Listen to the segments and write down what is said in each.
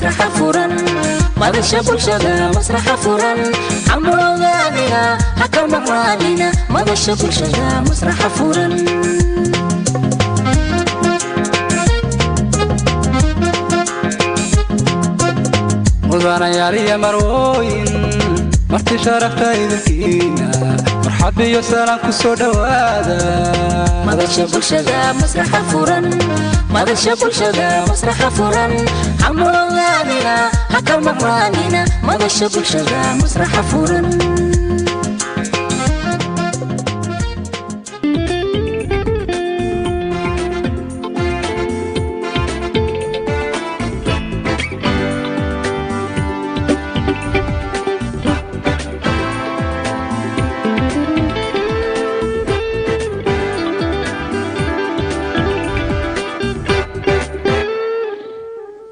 مسرح فرن مدش بلشدة مسرح فرن عمرو غانينا حكم مرالينا مدش بلشدة مسرح فرن مدانا يالي مروين مرتي شرفتا إذكينا مرحب بي وسلام كسو دوادا مدش بلشدة مسرح فرن مدش بلشدة مسرح فرن عمرو غانينا حكم مرالينا مدش بلشدة مسرح فرن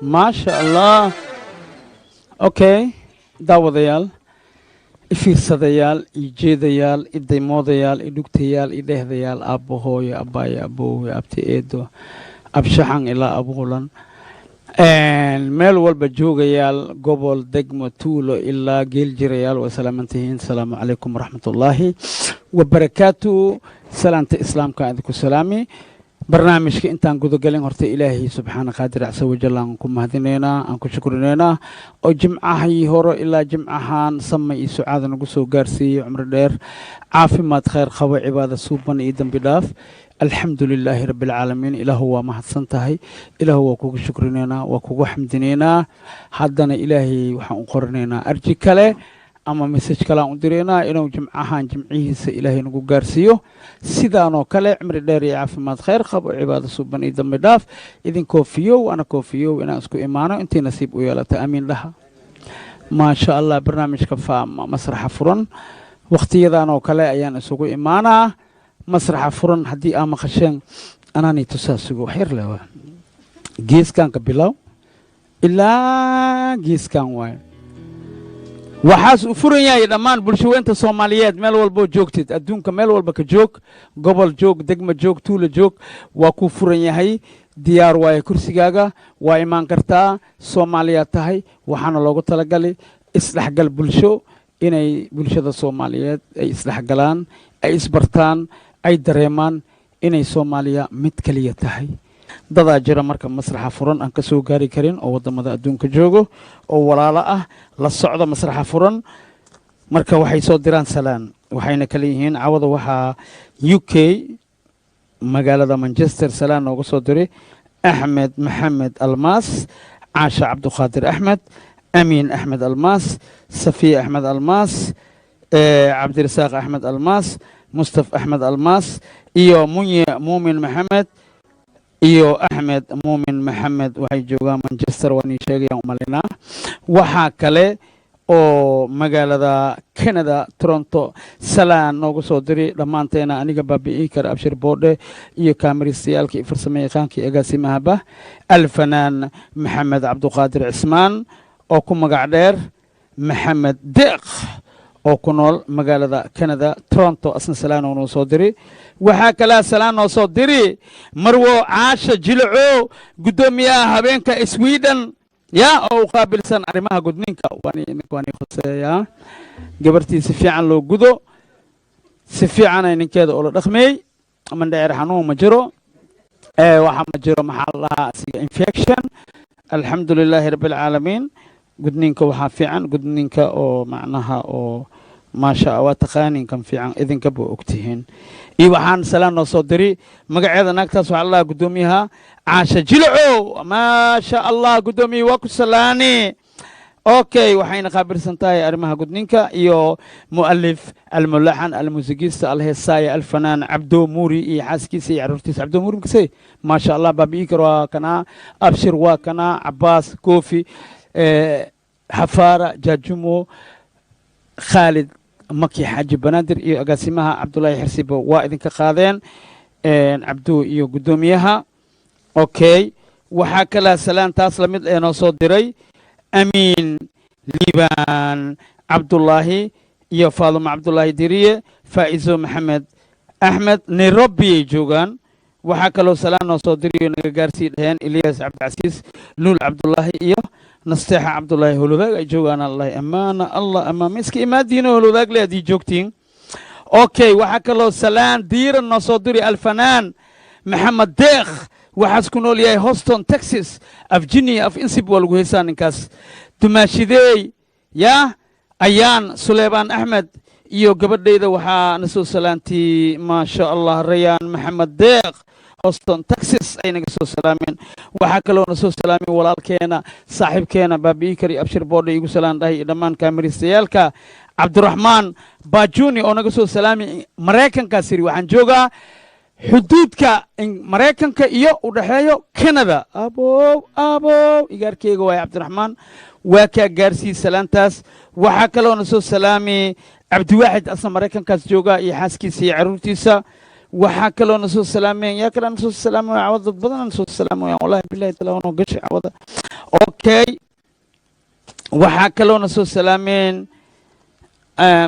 ما شاء الله اوكي داوديال ifiirsadayaal iyo jeedayaal i daymoodayaal i dhugtayaal i dhehdayaal aabbo hooyo abbaayo aboowe abti eedo abshaxan ilaa abuulan meel walba joogayaal gobol degmo tuulo ilaa geel jirayaal waa salaamantihiin asalaamu calaykum waraxmatullaahi wabarakaatu salaanta islaamka idinku salaami barnaamijka intaan gudagalin horta ilaahay subxaana qaadir casa wajal aan ku mahadinaynaa aan ku shukrineynaa oo jimcahii hore ilaa jimcahaan sama iyo sucaada nagu soo gaarsiiyey cumri dheer caafimaad khayr qabo cibaada suuban iyo dembi dhaaf alxamdu lilaahi rabbi alcaalamiin ilaahu waa mahadsan tahay ilaahu waa kugu shukrineynaa waa kugu xamdineynaa haddana ilaahay waxaan u qorinaynaa arji kale ama message kale aan u direynaa inuu jimcahaan jimcihiisa ilaahay nagu gaarsiiyo sidaanoo kale cimri dheer iyo caafimaad khayr qabo cibaado suuban iyo dambi dhaaf idinkoo fiyow ana koofiyow inaan isku imaano intii nasiib u yeelata amiin dhaha maasha allah barnaamijka faama masraxa furan waqtiyadanoo kale ayaan isugu imaanaa masraxa furan haddii aa maqasheen anaani tusaasugo waxyar lewa geeskanka bilow ilaa geeskan waayo waxaas u furan yahay dhammaan bulshaweynta soomaaliyeed meel walboo joogtid adduunka meel walba ka joog gobol joog degma joog tuula joog waa kuu furan yahay diyaar waaye kursigaaga waa imaan kartaa soomaaliyaad tahay waxaana loogu talagalay isdhexgal bulsho inay bulshada soomaaliyeed ay isdhexgalaan ay isbartaan ay dareemaan inay soomaaliya mid kaliya tahay dadaa jira marka masraxa furan aan ka soo gaari karin oo waddamada adduunka joogo oo walaalo ah la socda masraxa furan marka waxay soo diraan salaan waxayna kala yihiin cawada waxaa u k magaalada manchester salaan nooga soo diray axmed maxamed almaas caasha cabduqaadir axmed amiin axmed almaas safiya axmed almaas cabdirasaaq axmed almaas mustaf axmed almaas iyo munye muumin maxamed iyo axmed muumin maxamed waxay joogaan manchester waan ii sheegayaan u malaynaa waxaa kale oo magaalada canada toronto salaan noogu soo diri dhammaanteena aniga baabi'in kara abshir boodhe iyo kaamaristayaalka iyo farsamo yaqaanka iyo agaasimahaba alfanaan maxamed cabduqaadir cismaan oo ku magac dheer maxamed deeq oo ku nool magaalada canada toronto asna salaan oo noo soo diri waxaa kalaa salaan noo soo diri marwo caasha jilaco guddoomiyaha habeenka sweden ya oo u qaabilsan arrimaha gudninka waani khoseeyaa gabartii si fiican loo gudo si fiican ay ninkeeda oo la dhaqmeey mandheer xanuun ma jiro waxa ma jiro maxaa la dhahaa asiga infection alxamdu lilaahi rabbi alcaalamiin gudninka waxaa fiican gudninka oo macnaha oo maasha waa taqaanin kan fiican idinka buu ogtihiin iyo waxaan salaan noo soo diri magaceeda naagtaas waxaa la guddoomiyaha caasha jilaco maasha allah guddoomiye waa ku salaani okay waxayna qaabilsan tahay arrimaha gudninka iyo mu'alif almulaxan almuusigiista alheesaaya alfanaan cabdo muuri iyo xaaskiisa iyo caruurtiisa cabdo muuri makasey maasha allah baabi'ikar waa kanaa abshir waa kanaa cabaas koofi xafaara jaajumo khaalid maki xaaji banaadir iyo agaasimaha cabdullaahi xirsibo waa idinka qaadeen cabdo iyo guddoomiyaha okay waxaa kalaa salaan taas lamid ee noo soo diray amiin liibaan cabdullaahi iyo faadumo cabdullaahi diriye faa'izo maxamed axmed nairobi ay joogaan waxaa kaloo salaan noo soo diriyo naga gaarsii dhaheen ilyas cabdicasiis luul cabdullaahi iyo nasteexa cabdulaahi holodaag ay joogaan allahi ammaana allah ammaama iska imaadiina holodaag le haddii joogtiin okay waxaa kaloo salaan diiran noo soo diri alfanaan maxamed deekh waxaas ku nool yahay Houston Texas Virginia of Insib waa lagu heesaa ninkaas dumaashideey yaa ayaan Suleybaan Axmed iyo gabadhayda waxaa na soo salaantii maasha allah Rayaan Maxamed Deeq Houston Texas ay naga soo salaameen waxaa kaloo na soo salaamay walaalkeena saaxiibkeena Baabi Kari Abshir Boodhe igu salaan dhahay dhammaan kaamiristayaalka Cabdiraxmaan Baajuni oo naga soo salaamay Mareykanka siri waxaan joogaa xuduudka Mareykanka iyo u dhaxeeyo Canada abo igaarkeyga waa Cabdiraxmaan waa ka gaarsii salaantaas waxaa kaloo na soo salaamay Cabdiwaaxid asna Mareykankaas jooga iyo xaaskiisa iyo caruurtiisa waxaa kaloo na soo salaameen yaa kala na soo salaamay cawada badan na soo salaamay wallahi billahi taala oo gashay cawada okay waxaa kaloo na soo salaameen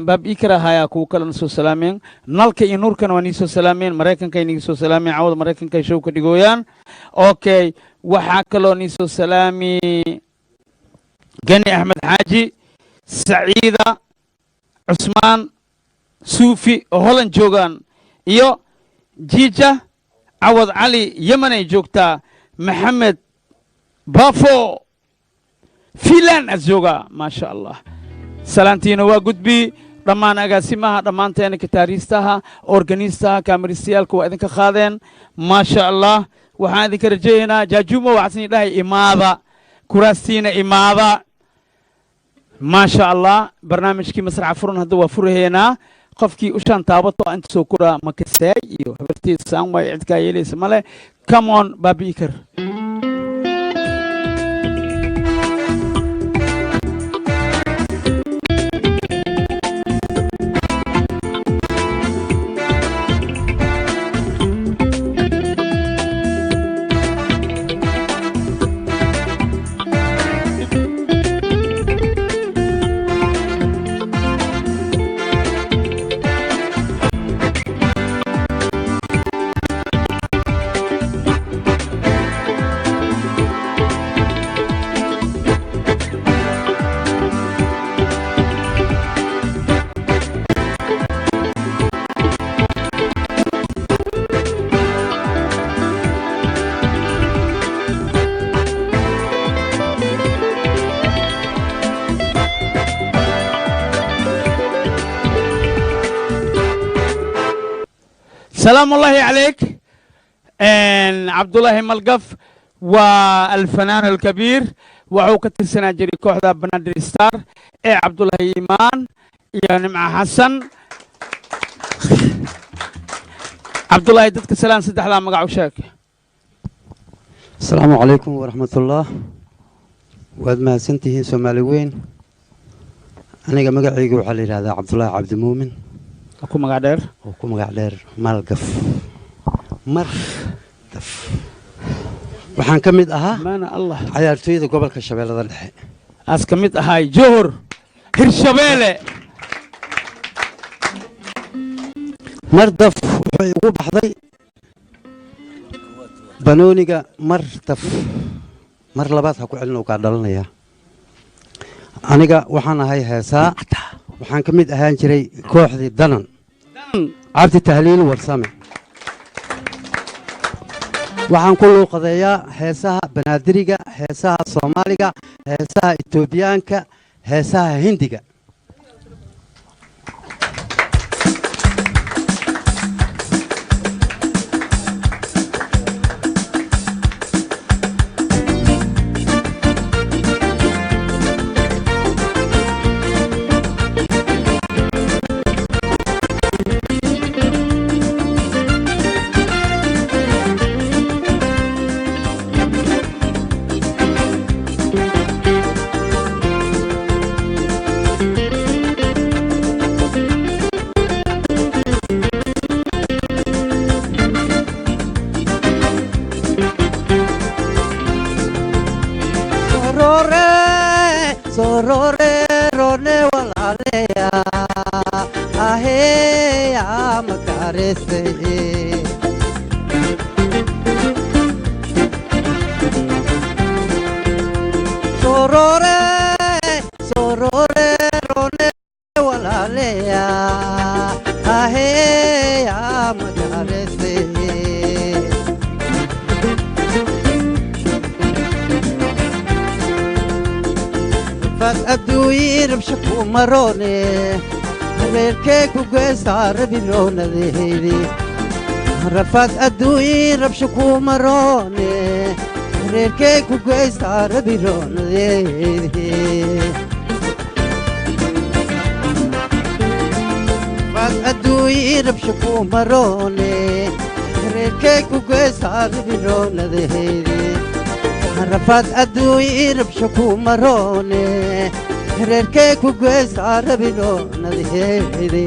Baabi Kara haya ku kala na soo salaameen nalka iyo nuurkana waa ni soo salaameen Mareykanka ay soo salaameen cawada Mareykanka show ka dhigooyaan okay waxaa kaloo ni soo salaamay Gani Ahmed Xaaji Saciida Cusmaan Suufi oo Holland joogaan iyo Jija Awad Ali Yemen ay joogtaa Maxamed Bafo Filan azooga ma sha Allah salaantiina waa gudbi dhammaan agaasimaha dhammaanteena kitaariistaha organistaha kaamiristayaalka waa idinka qaadeen ma sha Allah waxaan idinka rajeeynaa jaajumo waxaan dhahay imaada kuraastiina imaada ما شاء الله برنامج كي مسرح فرن هذا وفرهنا قفكي وشان تابطو أنت سوكرا مكساي يو هبرتي سام ما يعد كايلي سماله come on بابيكر سلام الله عليك عبد الله ملقف والفنان الكبير وعوكة السنة جري كوحدة بنادر ستار عبد الله إيمان يعني مع حسن عبد الله يدك سلام سدح لا مقع وشاك السلام عليكم ورحمة الله واد ما سنتي سومالي وين أنا مقعي وحلي هذا عبد الله عبد المؤمن أكو مقعدير أكو مقعدير مالقف مرقف waxaan ka mid ahaa maana Allah ciyaartooyda gobolka Shabeellada Dhexe as ka mid ahay Johor Hirshabeelle mardaf wuxuu ugu baxday banooniga mardaf mar labaad ha ku celin oo ka dhalanaya aniga waxaan ahay heesaa waxaan ka mid ahaan jiray kooxdii danan cabdi tahliil warsame waxaan ku luuqadeeyaa heesaha banaadiriga heesaha Soomaaliga heesaha Itoobiyaanka heesaha Hindiga rafaad adduuyi rabshaku maroone reerkee ku geestaa rabiroonadeydi rafaad adduuyi rabshaku maroone reerkee ku geestaa rabiroonadeydi rafaad adduuyi rabshaku maroone reerkee ku geestaa rabiroonadeydi rafaad adduuyi rabshaku maroone reerkee ku geestaa rabiroonadeydi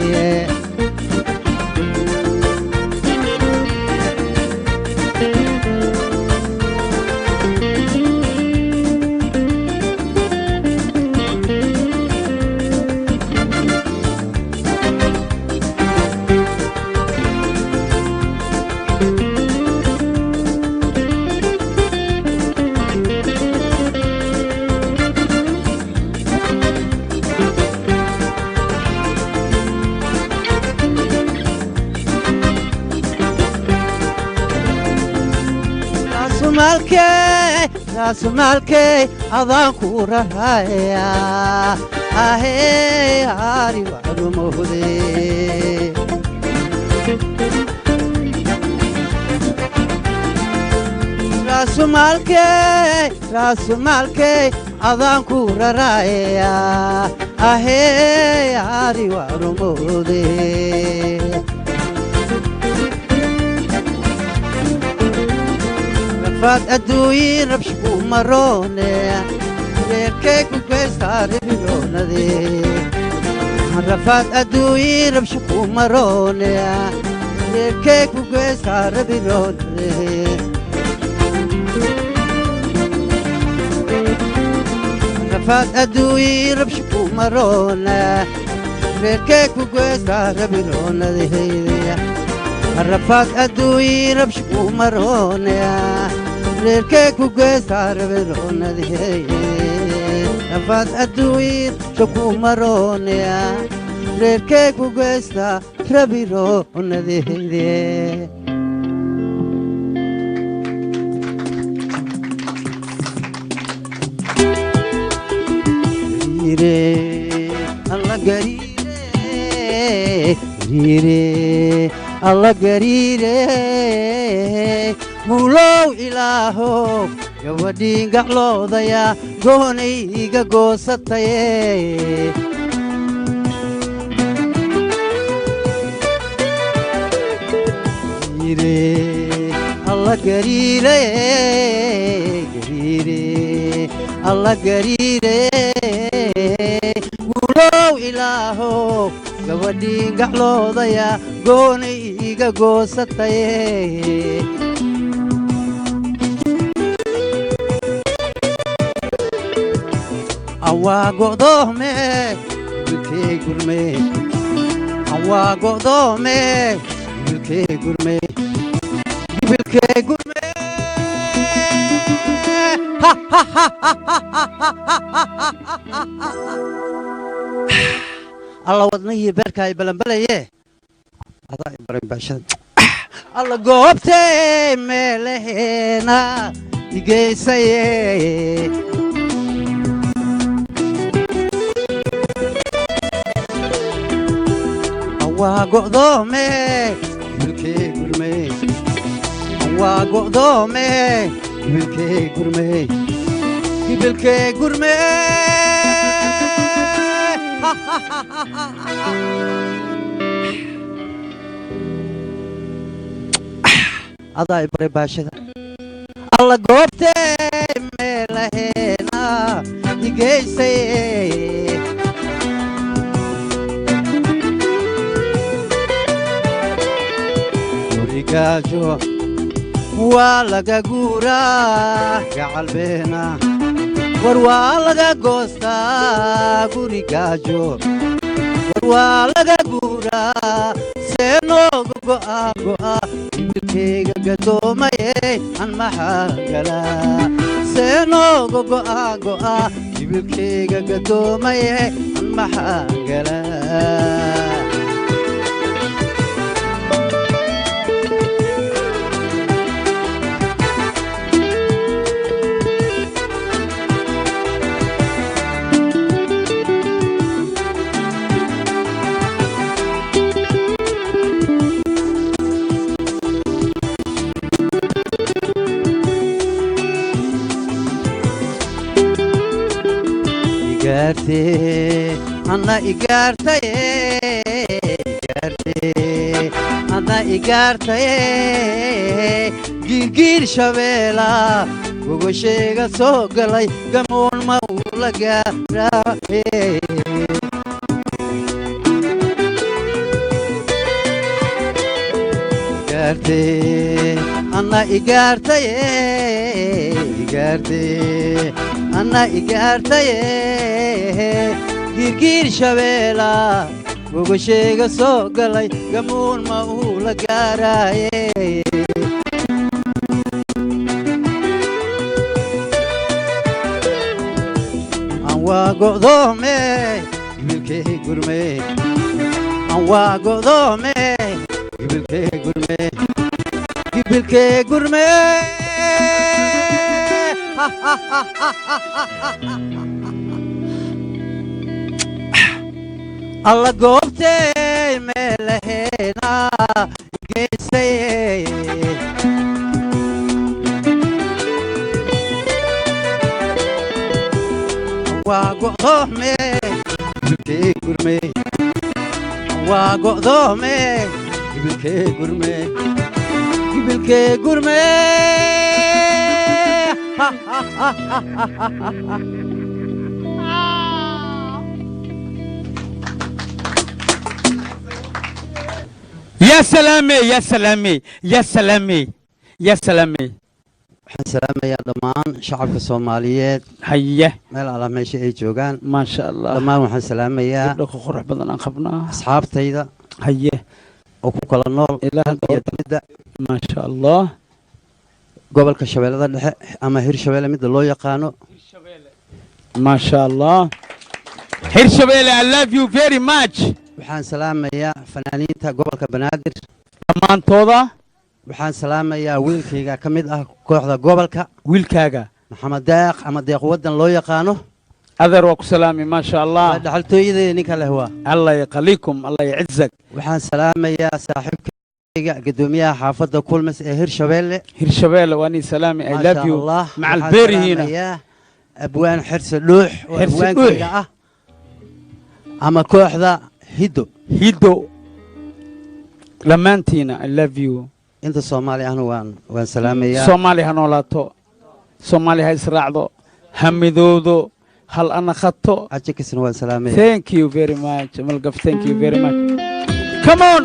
raasumaalkey adaan ku raraya ahee hari waxrumohde raasumaalkey adaan ku raraya ahee hari waxrumohde rafaad adduuyi rabshaku maroone reerkee ku geestaa rabiroonade rafaad adduuyi rabshaku maroone reerkee ku geestaa rabiroonade rafaad adduuyi rabshaku maroone reerkee ku geestaa rabiroonade rafaad adduuyi rabshaku maroone reerkee ku geestaa rabiroonadeydi rafaad adduuyi rabshaku maroone reerkee ku geestaa rabiroonadeydi alla gariire alla gariire muulow ilaahow gabadhiin gacloodaya goonay iga goosataye alla gariire alla gariire muulow ilaahow gabadhiin gacloodaya goonay iga goosataye awaa go'doome wiilkee gurme awaa go'doome wiilkee gurme wiilkee gurme alla wadnihii beerka ay balanbalaye adaa i baray baashada alla goobtee meelaheena igeysaye awaa go'doome wiilkee gurme awaa go'doome wiilkee gurme wiilkee gurme adaa i baray baashada alla goobtee meelaheena igeysaye gurigaajo waa laga guuraa gacalbeena war waa laga goostaa gurigaajo war waa laga guuraa see nooga go'a wiilkeyga gadoomaye an maxaa galaa see nooga go'a wiilkeyga gadoomaye an maxaa galaa igaartee anna igaartaye igaartee anna igaartaye giirgiir shabeela gogosheega soo galay gamoon ma uu la gaaraaye anna igaartaye igaartee anna igaartaye giirgiir shabeela gogosheega soo galay gamoon ma uu la gaaraaye aan waa go'doome gibilkee gurme aan waa go'doome gibilkee gurme gibilkee gurme alla goobtay meelaheena geysay waa go'doome gibilkee gurme waa go'doome gibilkee gurme gibilkee gurme يا سلامي يا سلامي يا سلامي يا سلامي waxaan salaamayaa dhammaan shacabka Soomaaliyeed هيا meel alla meesha ay joogaan ما شاء الله dhammaan waxaan salaamayaa دك قرح بدن أنخبنا asxaabtayda هيا oo ku kala nool إلى iyo dibadda ما شاء الله gobolka Shabeellada Dhexe ama Hirshabeelle mid loo yaqaano ما شاء الله Hirshabeelle I love you very much waxaan salaamayaa fanaaniinta gobolka Banaadir dhammaantooda waxaan salaamayaa wiilkayga ka mid ah kooxda gobolka wiilkaaga maxamed deeq ama deeq wadan loo yaqaano adeer waa ku salaami ما شاء الله dhaxaltooyadii ninka leh waa الله يقليكم الله يعزك waxaan salaamayaa saaxiibkayga gudoomiyaha xaafadda kulmis ee Hirshabeelle Hirshabeelle واني سلامي I love you مع waxaan البيري هنا salaamayaa abwaan xirsi dhuux oo Xirsi abwaankayga ah ama kooxda hiddo هيدو لمانتينا I love you inta Soomaali ahna waan salaamayaa Soomaali ha noolaato Soomaali ha israacdo hamidoodo hal ana khato ajikisna waan salaamayaa thank you very much malgaf thank you very much come on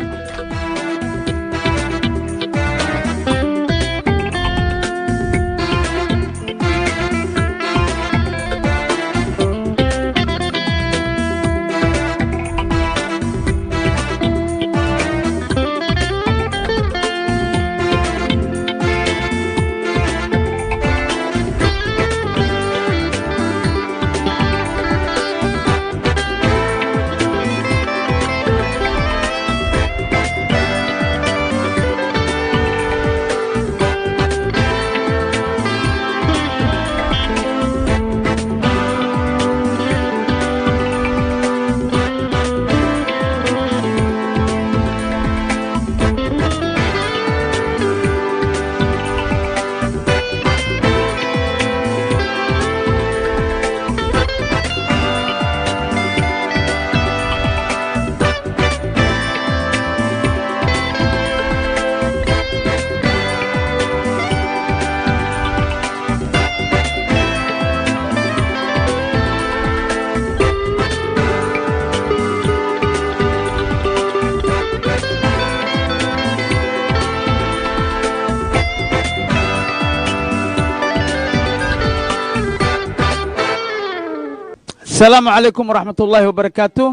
السلام عليكم ورحمة الله وبركاته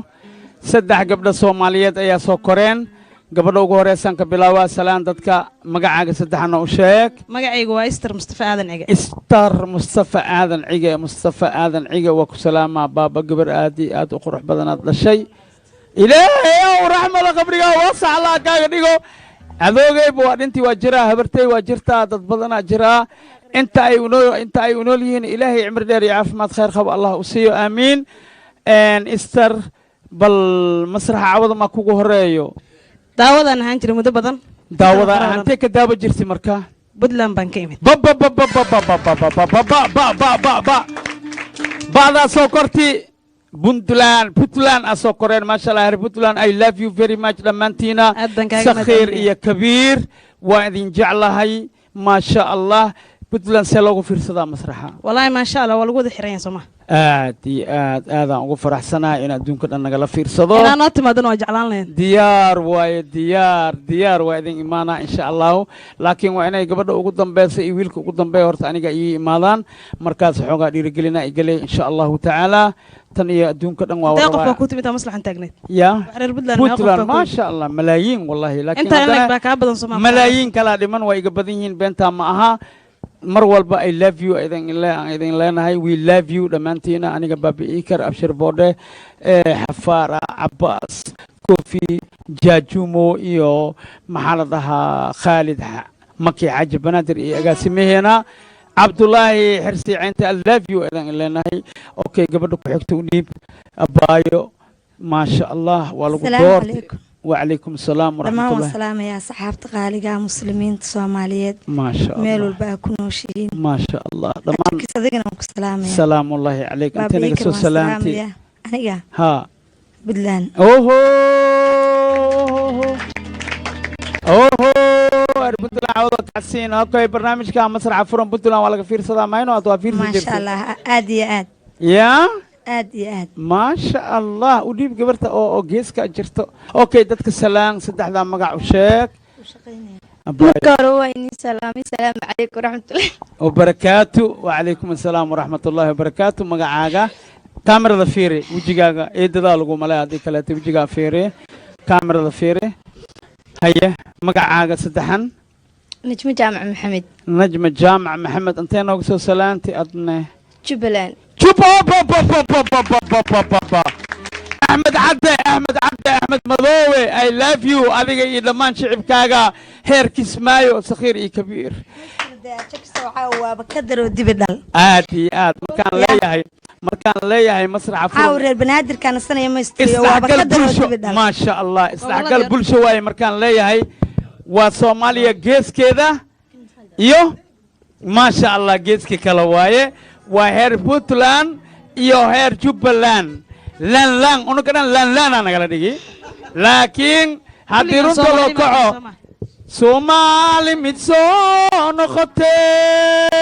سدح قبل الصوماليات أي سوكرين قبل وجوه سانك بلاوا سلام دتك مجا سدحنا وشيك magacaygu waa Esther Mustafa Aadan Cige استر مصطفى آذن عجة مصطفى آذن عجة وكو سلامة بابا قبر آدي آد وقرح بدنات للشيء إلهي ورحمة الله قبرك وصع الله كاغديكو أذوقي بواد انتي واجرا هبرتي واجرتا دد بدنا جرا انت اي ونولين إلهي عمر داري عافمات خير خب الله وسيو آمين ان استر بالمسرح عوض ما كوكو هريو daawadan ahaan jiray muddo badan daawada ahaantee ka daawa jirtay markaa Puntland baan ka imid ba'daa soo korti puntland asoo koreen maasha allah puntland I love you very much dhammaantiina Aad baan kaaga sakhiir mahadcelinayaa. iyo kabiir waa idin jeclahay maasha allah puntland see loogu fiirsadaa masraxa والله ما شاء الله والله وضح ريان سما aad iyo aadaan ugu faraxsanahay in adduunka dhan nagala fiirsado إن أنا أتم أدنى وجعلان لين diyaar waaye diyaar waa idin imaanaa insha allahu laakiin waa inay gabadha ugu dambeysa iyo wiilka ugu dambeeya horta aniga ii imaadaan markaas xoogaa dhiirigelina igaley insha allahu tacaala tan iyo adduunka dhan waa دقيقة wada فكوت متى مصلحة تجنيد ya بحر بدلان puntland maasha allah malaayiin wallahi laakiin أنت إنك haddana باك أبدا سما malaayiin kalaa dhiman waa iga badan yihiin beentaa ma aha mar walba I love you idin leenahay we love you dhammaantiina aniga baabi iikar abshir boodhe xafaara cabaas kofi jaajumo iyo maxaa la dhahaa khaalid maki xaaji banaadir iyo agaasimaheena cabdulaahi xirsi ceynta I love you idin leenahay okay gabadha ku xigta u dhiib abaayo maasha allah waa lagu السلام doortay عليكم وعليكم السلام ورحمة دمان الله والسلام يا صحابة قالقة مسلمين الصوماليات ما شاء ميلو الله الباء كنوشين ما شاء الله دمان صديقنا السلام يا سلام الله عليك انت بابيك نقصو سلامتي يا أنا ها بدلان اوهو بنتلان عوضة كعسين اوكي برنامج كان مسرح فرن بنتلان ولا فير صدا ماينو اتوا فير ما شاء الله آد يا آد يا آد يا آد ما شاء الله وديب قبرت او جيسكا جرتو اوكي دتك سلام صدح ذا مقع وشيك كرويني سلامي السلام عليكم ورحمة الله وبركاته وعليكم السلام ورحمة الله وبركاته مقعاقا كاميرا ذا فيري وجيقاقا ايدا ذا لقو ملايا دي كالاتي وجيقا فيري كاميرا ذا فيري هيا مقعاقا صدحن نجم جامع محمد نجم الجامع محمد انتين وقسو سلامتي أدنى جبلان شوف احمد عبده احمد مضوي اي لاف يو اديga iyo dhamaan shicibkaaga heerkiis maayo saqiir iyo kabiir aad iyo aad markaan leeyahay masraxa حاور بنادر كان السنة يوم يستري وبكدر ودبدل ما شاء الله isdhaxgal bulsho waaye markaan leeyahay waa Soomaaliya geeskeeda iyo ma sha Allah geeska kala waaye waa heer Puntland iyo heer Jubbaland lan unugan lan anagala dhigi laakiin haddii runta loo kaco Soomaali mid soo noqotee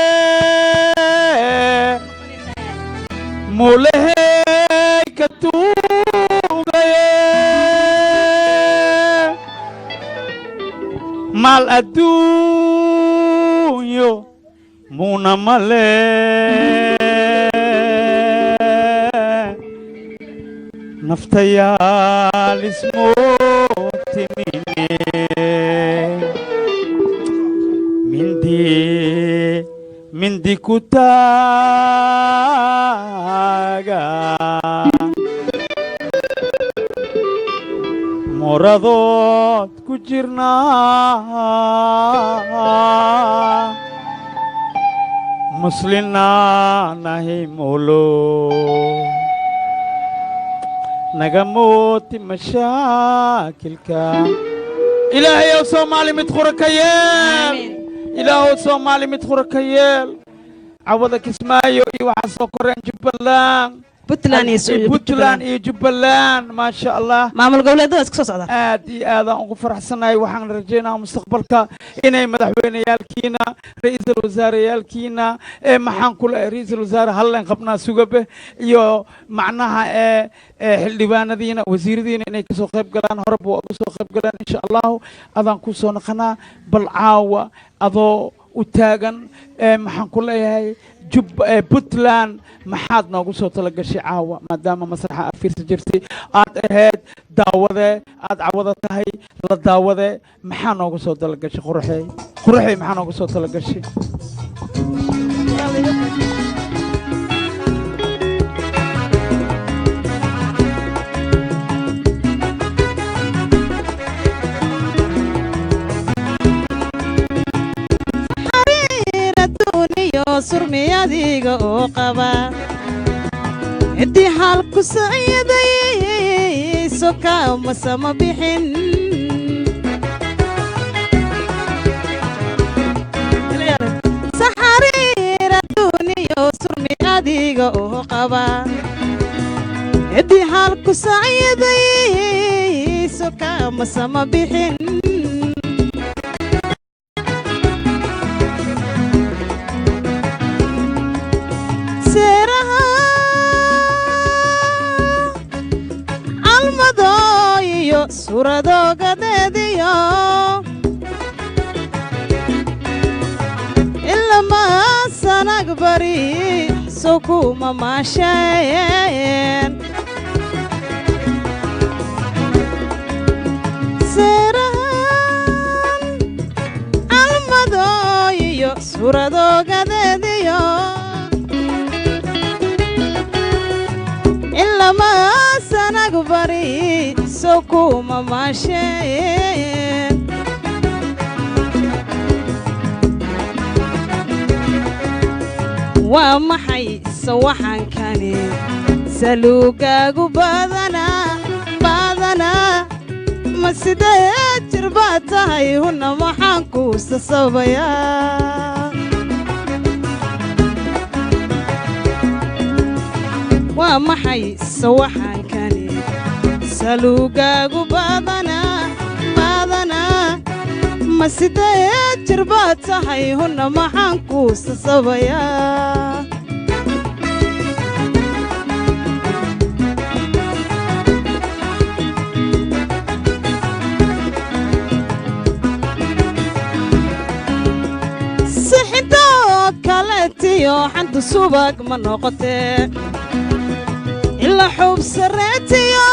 mulehey ka tuugaye mal adduunyo muna male naftayaal ismootimine mindi ku taaga moradood ku jirnaa muslinaa nahay molo نجموت مشاكلك إلهي يا صومالي مدخورك يال إلهي صومالي مدخورك يال عوضك اسمايو وحصو قرن جبلان بطلان جبلان ما شاء الله maamul goboleedada iska soo socda aad iyo aad aan ugu faraxsanahay waxaan rajaynayaa mustaqbalka inay madaxweyneyaalkiina ra'iisul wasaareyaalkiina maxaan kula ra'iisul wasaare halleen qabnaa sugabe iyo macnaha xildhibaanadiina wasiiradiina inay ka soo qayb galaan horeba waa uga soo qayb galaan insha allahu adaan ku soo noqonaa bal caawa adoo u taagan maxaan ku leeyahay Puntland maxaad noogu soo tala gashay caawa maadaama masraxa aad fiirsan jirtay aad ahayd daawade aad cawada tahay la daawade maxaa noogu soo tala gashay quruxey maxaa noogu soo tala gashay surmiyadiga oo qaba intii halku saaciiday soka masama bixin saxariira duniyo surmiyadiga oo qaba ciddii halku sacyadayso kama sama bixin seeraha calmadooyiyo suradoogadeediyo ilamaa sanag bari sokuma maasheen seerahan calmadooyiyo suradoogadeediyo ilamaa sanag bari sokuma maasheen waa maxay sawaxankani saluugaagu badanaa ma sidee jir baad tahay hunna maxaan kuu sasabayaa waa maxay sawaxankani saluugaagu badanaa ma sidee jir baad tahay hunna maxaan kuu sasabayaa sixidoo kaletiyo xanta subag ma noqotee ilaa xub sarreetiyo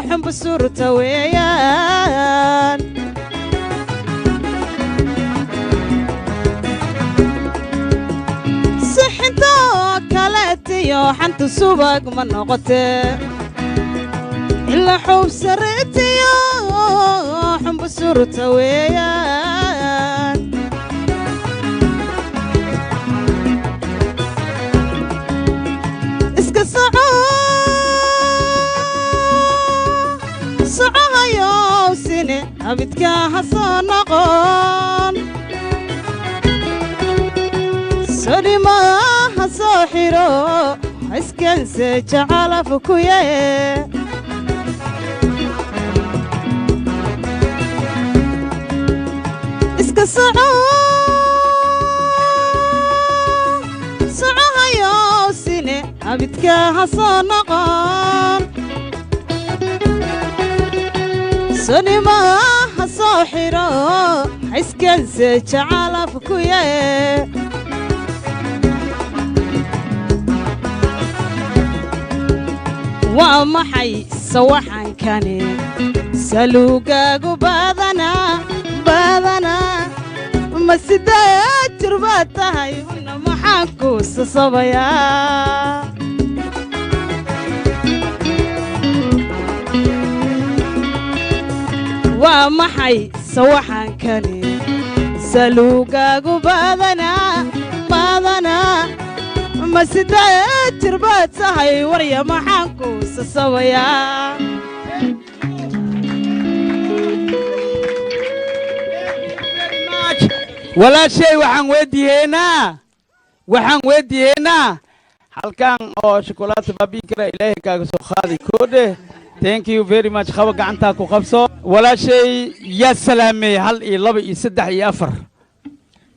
xumba surta weeyaan sixidoo kaletiyo xanta subag ma noqotee ilaa xub sarreetiyo xumba surta weeyaan iska socohayow sine abidka ha soo noqon sodhima ha soo xiro ha iskanse jacalafu ku yee iska socohayow sine abidka ha soo noqon sodhima ha soo xiro ha iskanse jacalafu ku yee waa maxay sawaxankani saluugaagu badanaa ma sidee jir baad tahay hunna maxaan kuu sasabayaa waa maxay sawaxankani saluugaagu badanaa ma sidee jir baad tahay warya maxaan kuu sasabayaa walaashay waxaan weydiiyeynaa halkan oo shokolaata baabiin kara ilaahay kaaga soo qaadi koodhe thank you very much qaba gacantaa ku qabso walaashay yaa salaamey 1 iyo 2 iyo 3 iyo 4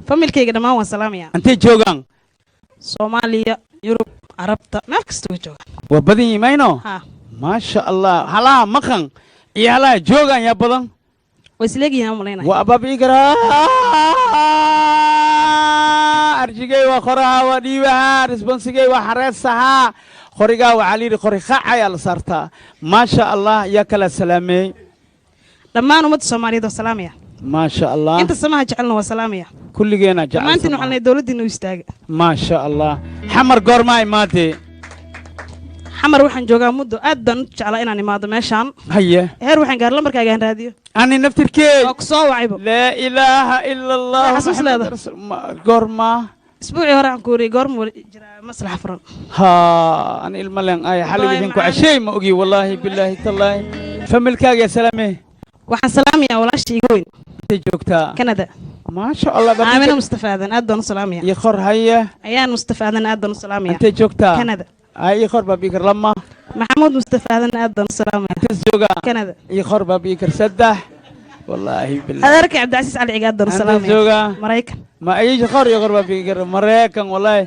familkayga dhammaan waan salaamayaa intay joogaan soomaaliya yurub carabta meel kasta way joogaan waa badan yimayno ha maasha allah halaha maqan iyo halaha joogaan yaa badan way isleegyihiin malaynaya waa baabiin kara arjigay waa qoraha waa dhiibaha responsigay waa xareesaha qorigaa waxaa layidhi qori qaac ayaa la saartaa maasha allah yaa kala salaameey dhammaan ummadda soomaaliyeed waa salaamaya maasha allah inta samaha jecelna waa salaamaya kulligeena jecel dhammaantiin waxaan leeyahay dowladdiina u istaaga maasha allah xamar goormaa imaatee xamar waxaan joogaa muddo aad baan u jeclaa inaan imaado meeshaan haye heer waxaan gaar lambarkaagaan raadiyo ani naftirkeey waa ku soo wacaybo laa ilaaha ila allah xasuus leeda goormaa isbuucii hore aan ku wariyey goorma jiraa maslaxa furan ha ani ilma leen ay xalay idinku cashay ma ogi wallaahi bilaahi tallaahi familkaaga salaamee waxaan salaamayaa walaashii iga weyn intay joogtaa kanada maasha allah aamina mustafaadan aad baan u salaamaya iyo qor haye ayaan mustafaadan aad baan u salaamaya intay joogtaa kanada ay iyo qor baa bikir lama محمود مصطفى هذا أدنى السلام تسجوغا كندا يخرب بيكر سدح والله بالله هذا ركع عبد العزيز علي عقاد السلام تسجوغا مريكا ما أي خر يخرب بيكر مريكا والله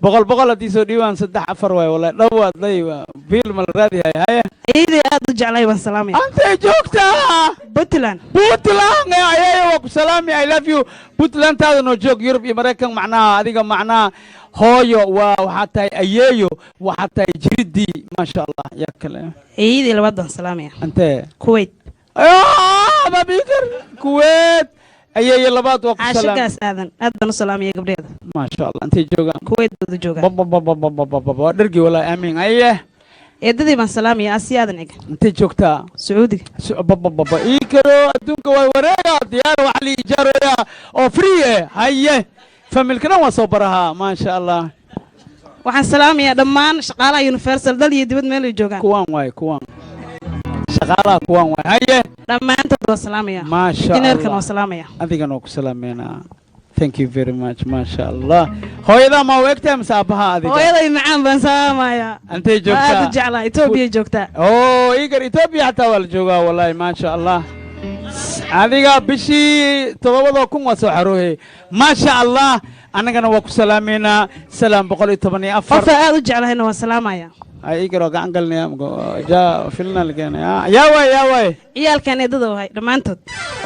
بقول دي سو ديوان سدح أفر واي والله دوات دايوا بيل مالرادي هاي إيدي أدج علي والسلام أنت جوكتا بوتلان يا وكو سلامي I love you بوتلان تاذا نو جوك يوروب يمريكا معناها أديك معناها هويو وحتى أييو وحتى جدي ما شاء الله يا كلام إيدي لبدن سلام أنت كويت ما بيقر كويت أييو لباد وكو سلام عاشقاس أدن السلام يا قبريد ما شاء الله أنت جوكا كويت دو جوكا بابا درجي ولا أمين أيه إيدي من سلام يا أسياد نيك أنت جوكتا سعودي بابا إيكرو أدونك ووريا ديار وحلي جاريا أو فريه هايه فملكنا وصبرها ما شاء الله waxaan salaamayaa dhammaan shaqaalaha universal dal iyo dibad meel ay joogaan kuwan shaqaalaha kuwan waay haye dhammaantood waa salaamaya ma sha Allah injineerkan waa salaamaya adigana waa ku salaameynaa thank you very much ma sha Allah hooyada ma weegtay masaabaha adiga hooyaday macaan baan salaamaya antay joogtaa aad jeclaa Ethiopia joogtaa oo igar Ethiopia hataa waa la joogaa wallahi ma sha Allah adiga bishii 7 waa soo xaroohay ma sha Allah annagana waa ku salaameynaa salaam 114 qof aad u jeclahayna waa salaamaya ay igaro gacan galnaya jaa filna lagana ya way ciyaalkan eedada wahay dhamaantood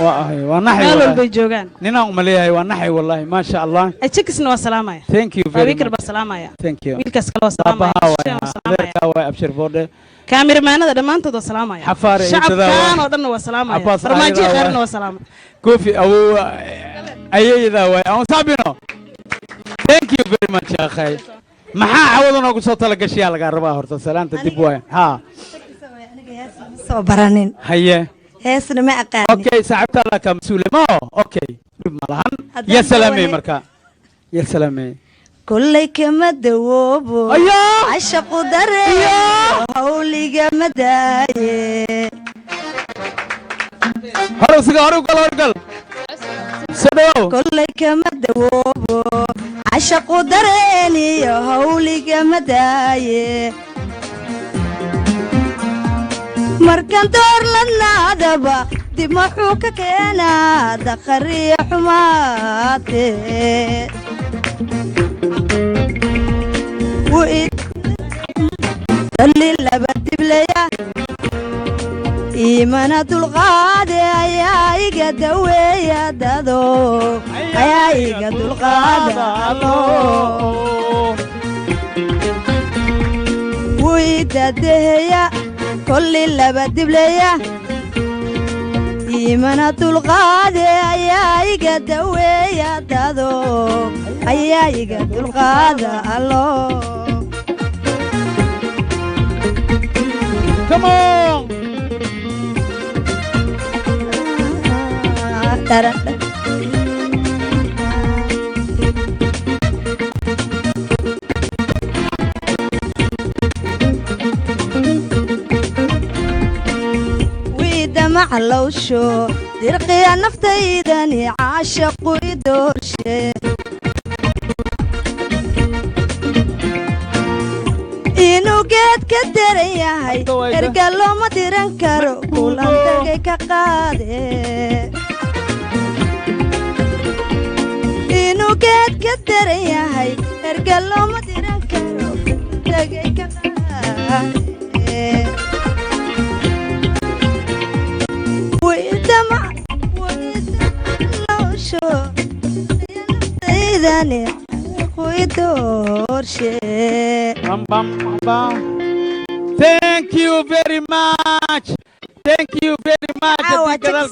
waa naxay meel walba joogaan nina u maleeyahay waa naxay wallahi ma sha Allah ajikisna waa salaamaya thank you very much waa salaamaya thank you wiilkaas kale waa salaamaya waa abshir boode kaamiramanada dhamaantood waa salaamaya shacabkan oo dhan waa salaamaya farmaajo qaarna waa salaamaya kofi awu ayayda way aan saabino thank you very much ya khay maxaa cawadan ugu soo tala gashay laga rabaa horta salaanta dib way ha soo baranin haye heesna ma aqaan okay saaxibta la ka masuulimo okay dib malahan ya salaamay marka ya salaamay kullay kama dawoobo ashaqu dareeyo hawliga madaaye horgal sadoo kullay kama dawoobo ashaqu dareeniyo hawliga madaaye markan door la naadaba dib maxuu ka keenaa daqariyo xumaate laba dibleya iimana dulqaade ayaa iga daweeya dado ayaa iga dulqaada wiidadeheya kolli laba dibleya iimana dulqaade ayaa iga daweeya dado ayaa iga dulqaada allo Come on! ويدمع لوشو درقي نفتيدني عاشق ويدورشي inuu geed ka daran yahay erga looma diran karo kulan tagay ka qaade inuu geed ka daran yahay erga looma diran karo tagay ka qaade wiidama lawsho idane Thank you very much. Thank you very much.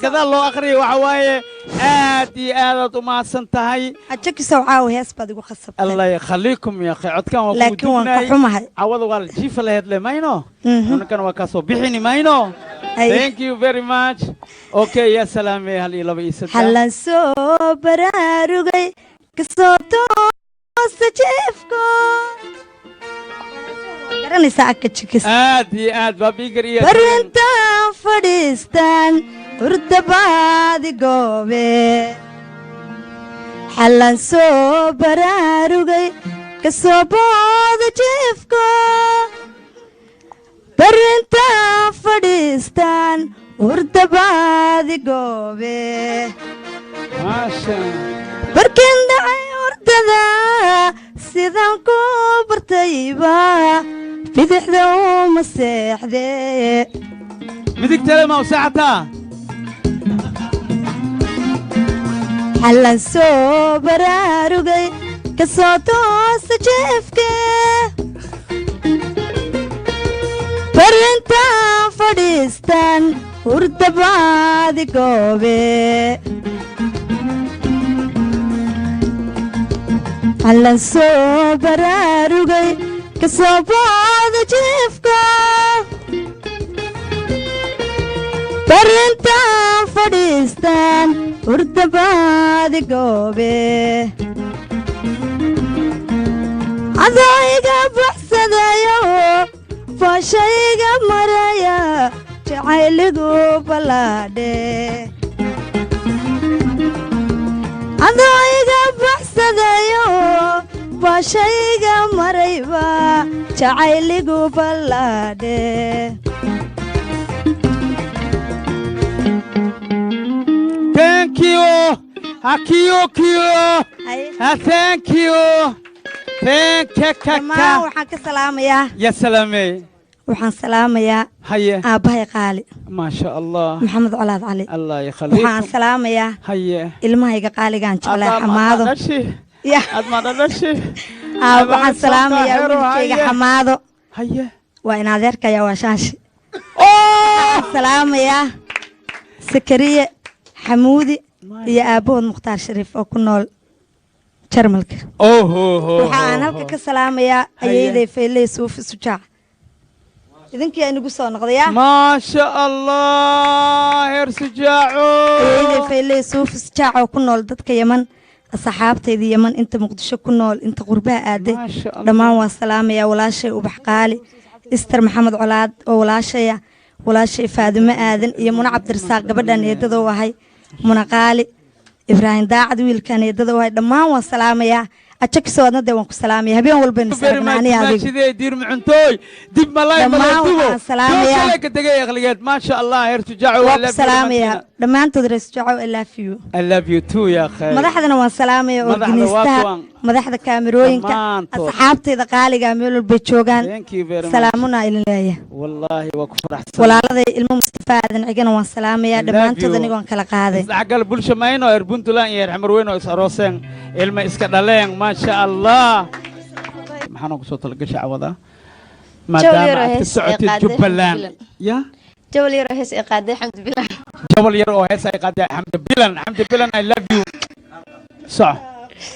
Gadaal loo akhriyo waxa waaye aad iyo aad u mahadsan tahay. Ajaki soo caaw hees baad igu khasabtay. Allah yakhliikum ya akhi codkan waa ku laakiin waan ka xumahay. Awada waa jiif la hadlay mayno. Ninkan waa ka soo bixini mayno. Thank you very much. Okay ya salaam hal iyo laba iyo saddex. Halan soo baraarugay kasoo sajefko garanaysa akajikis aad iyo aad baabigar iyo barintaan fadhiistaan urdabaadi goobe xalan soo baraarugay kasoo booda jifko fadhiistaan hurdabaadi goobe maasha barkin dhacay hurdada sidaan ku bartayba bidixda uma seexdee midigtale ma u saacataa xallan soo baraarugay ka soo toosa jeefke barintaan fadhiistaan hurdabaadi goobe xallan soo baraarugay ka soo booda jeefka barintaan fadhiistaan hurdabaadi goobe cadooyga baxsadayo faashayga maraya jacayligu ballaadhe cadooyga baxsadayo faashayga marayba jacayligu ballaadhe thank you hakiyo kiyo thank you thank you dhammaan waxaan ka salaamayaa ya salaamey waxaan salaamayaa haye aabbahay qaali maasha allah maxamed colaad cali allah yakhaliikum waxaan salaamayaa haye ilmahayga qaaligaan jeclaa xamaado ad ma dhadhashi waxaan salaamayaa wiilkayga xamaado haye waa in adeerkaya waa shaashi waxaan salaamayaa sakariye xamuudi iyo aabbahood mukhtaar shariif oo ku nool jarmalka waxaan halka ka salaamayaa ayayday fayley suufi sujaac idinkii aynagu soo noqdayaa maasha allah heer sujaaco ayayday fayley suufi sujaac oo ku nool dadka yaman asxaabtayda yaman inta muqdisho ku nool inta qurbaha aaday dhammaan waan salaamayaa walaashay ubax qaali ister maxamed colaad oo walaashay faadimo aadan iyo muna cabdirasaaq gabadhan eedadoo ahay muna qaali ibraahim daacad wiilkan eedada wahay dhammaan waan salaamayaa ajakisoo adna dee waan ku salaamaya habeen walbaynu sidee diir mucuntooy dib malay maladugo ka tegay aqligeed maasha allah heer sujaaco waan ku salaamayaa dhammaantood reer sujaaco I love you too ya khay madaxdana waan salaamaya oo giniistaha madaxda kaamirooyinka asxaabtayda qaaliga meel walbay joogaan salaamuna ilin leeyahay wallaahi waa ku faraxsan walaaladay ilmo mustafa aadan cigana waan salaamayaa dhammaantood anigoon kala qaaday isdhexgal bulsho mayno reer puntland iyo reer xamarweyn oo is arooseen ilma iska dhaleen maasha allah maxaan ku soo talagashay cawada maadaama aad ka socotid jubbaland ya jawal yar oo hees ay qaaday xamdi bilan jawal yar oo hees ay qaaday xamdi bilan I love you صح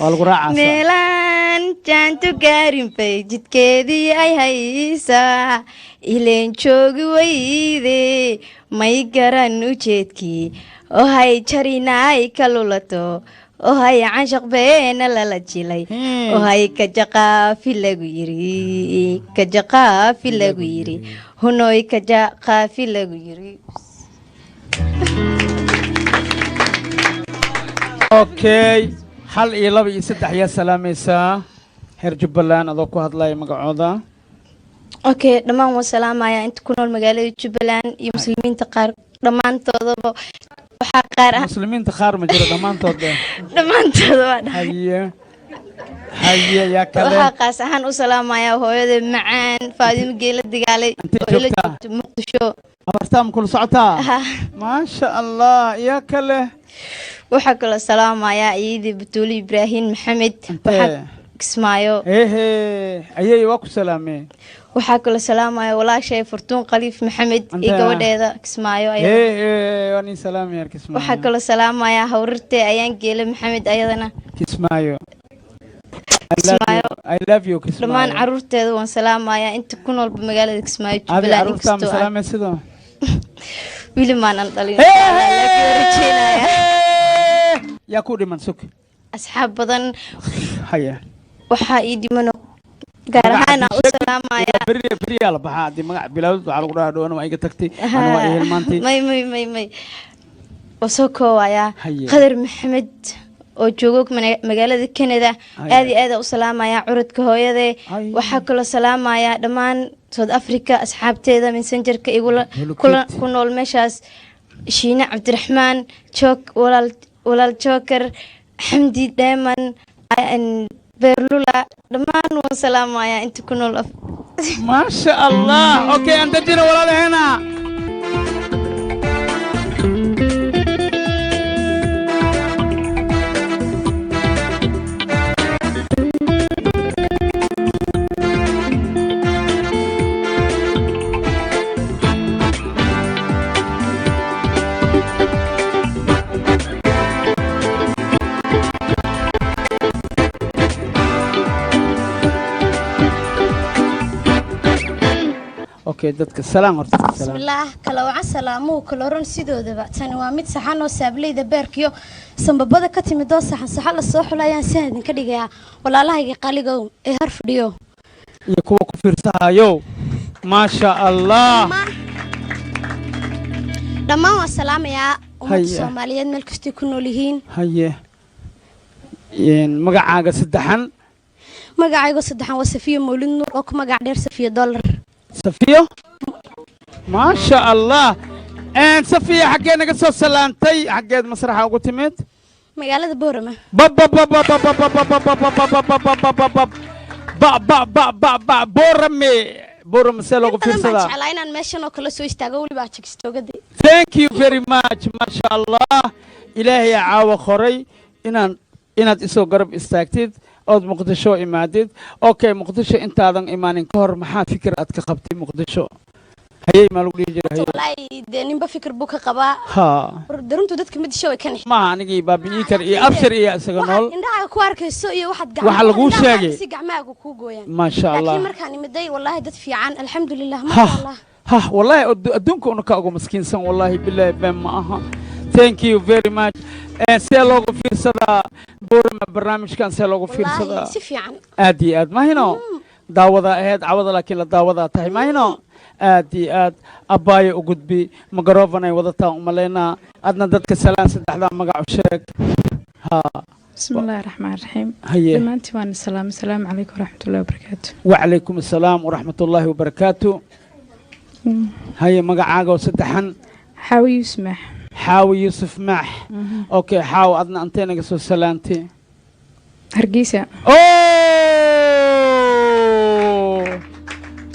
والقراعة ميلان جانتو قارن في جدكيدي أي هيسا إلين شوقي ويدي ما يقرن وجدكي وهاي جريناي كالولتو وهاي عاشق بين اللالجيلي وهاي كجقا في اللغيري كجقا في اللغيري هنوي كجقا في اللغيري اوكي hal iyo laba iyo saddex ayaa salaamaysaa heer jubbaland adoo ku hadlaya magacooda okay dhammaan waan salaamayaa inta ku nool magaalada jubbaland iyo muslimiinta qaar dhammaantoodaba waxaa qaar ah muslimiinta qaar ma jiro dhammaantooda dhammaantooda waa dhahay haye yaa kale waxaa qaas ahaan u salaamayaa hooyada macaan faadimo geela digaalay oo ila joogto muqdisho abartaam kula socotaa maasha allah yaa kale waxaa kaloo salaamayaa ciidii batuuli ibraahim maxamed waxaa kismaayo ayay waa ku salaameen waxaa kaloo salaamayaa walaashay furtuun khaliif maxamed iyo gabadheeda kismaayo waa nin salaamaya kismaayo waxaa kaloo salaamayaa hawrartee ayaan geele maxamed ayadana kismaayo I love you kismaayo dhammaan caruurteeda waan salaamayaa inta ku noolba magaalada kismaayo jubbaland inkastoo salaamay sidoo wili maanan dhalin yaa ku dhiman sug asxaab badan haya waxaa ii dhiman gaar ahaan u salaamaya beriya la baxaa hadii magac bilaawd waxa lagu dhahaa dhowana waa iga tagtay ana waa hilmaantay may wasoo koowaya qadar maxamed oo joogo magaalada Canada aad iyo aad u salaamaya curadka hooyade waxaa kaloo salaamaya dhammaan South Africa asxaabteeda messengerka igula ku nool meeshaas Shiina Cabdiraxmaan Joog walaal Joker Xamdi Dheeman Berlula dhamaan waan salaamayaa inta ku nool ما شاء الله اوكي انت جينا ولا هنا اوكي dadka salaam horta bismillaah kala wacan salaamuhu kala oran sidoodaba tani waa mid saxan oo saableyda beerkiyo sanbabada ka timid oo saxan la soo xulayaan si hadin ka dhigaya walaalahayga qaligow ee har fadhiyo iyo kuwa ku fiirsahayo ma sha Allah dhamaan waa salaamaya ummadda Soomaaliyeed meel kasta ku nool yihiin haye magacaaga saddexan magacayga saddexan waa Safiya Mawlid Nuur oo ku magac dheer Safiya Dollar Safiyo ما شاء الله ان صفيه حقنا قصه سلامتي حقت مسرح ugu timid magaalada Boorama Boorama se loogu fiirsadaa jeclaynaan meeshan oo kala soo istaago wali baa jigstoogadi thank you very much ma sha Allah ilaahay caawa qoray inaad isoo garab istaagtid ood Muqdisho imaadid okay Muqdisho intaadan imaanin ka hor maxaa fikir aad ka qabtay Muqdisho هي ما لقولي جرا هي والله دنيم بفكر بوك قبا ها درنتو دتك مد شوي كان ما انغي بابي كر اي ابشر اي اسغنول indhaha ku arkayso iyo waxad gacan waxa lagu sheegay si gacmaagu ku gooyaan ma sha Allah laakiin markaan imiday wallahi dad fiican alxamdulillah ma sha Allah ها والله adduunka uu ka ugu miskiinsan wallahi billahi baan ma aha thank you very much see loogu fiirsadaa Boorama barnaamijkan see loogu fiirsadaa si fiican aad iyo aad ma hino daawada ahayd cawada laakiin la daawada tahay ma hino aad iyo aad abaaye u gudbi microphone ay wadataa umaleena adna dadka salaan saddexda magac u sheeg ha بسم الله الرحمن الرحيم هيا دمانتي وان السلام عليكم ورحمة الله وبركاته وعليكم السلام ورحمة الله وبركاته هيا مقعاقة وسدحن حاوي يسمح حاوي يوسف مح اوكي حاو أدنى أنتينا قصو سلامتي هرقيسة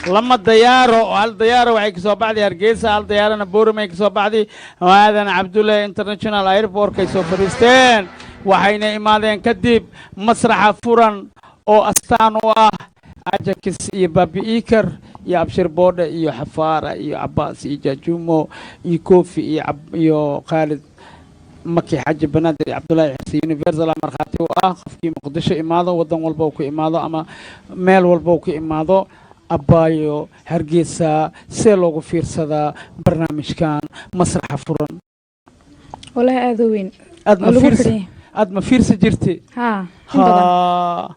لما الديارة هالديارة وعي كسو بعدي هرقيسة هالديارة نبورو كسو بعدي وهذا عبد الله انترناشونال ايربورت كيسو فريستين وحينا إمادين كدب مسرح فرن أو أستان واه أجاكس إيه بابي إيكر يا أبشر بودة إيه حفارة إيه عباس إيه جاجومو إيه كوفي إيه خالد مكي حاج بنادر عبد الله حسين يونيفرسال مرخاتي وآه في مقدشة إمادة ودن والبوكي إمادة أما ميل والبوكي إمادة أبايو هرقيسة سيلوغو فيرسدا برنامج كان مسرح فرن والله أذوين أدم فيرس جرتي ها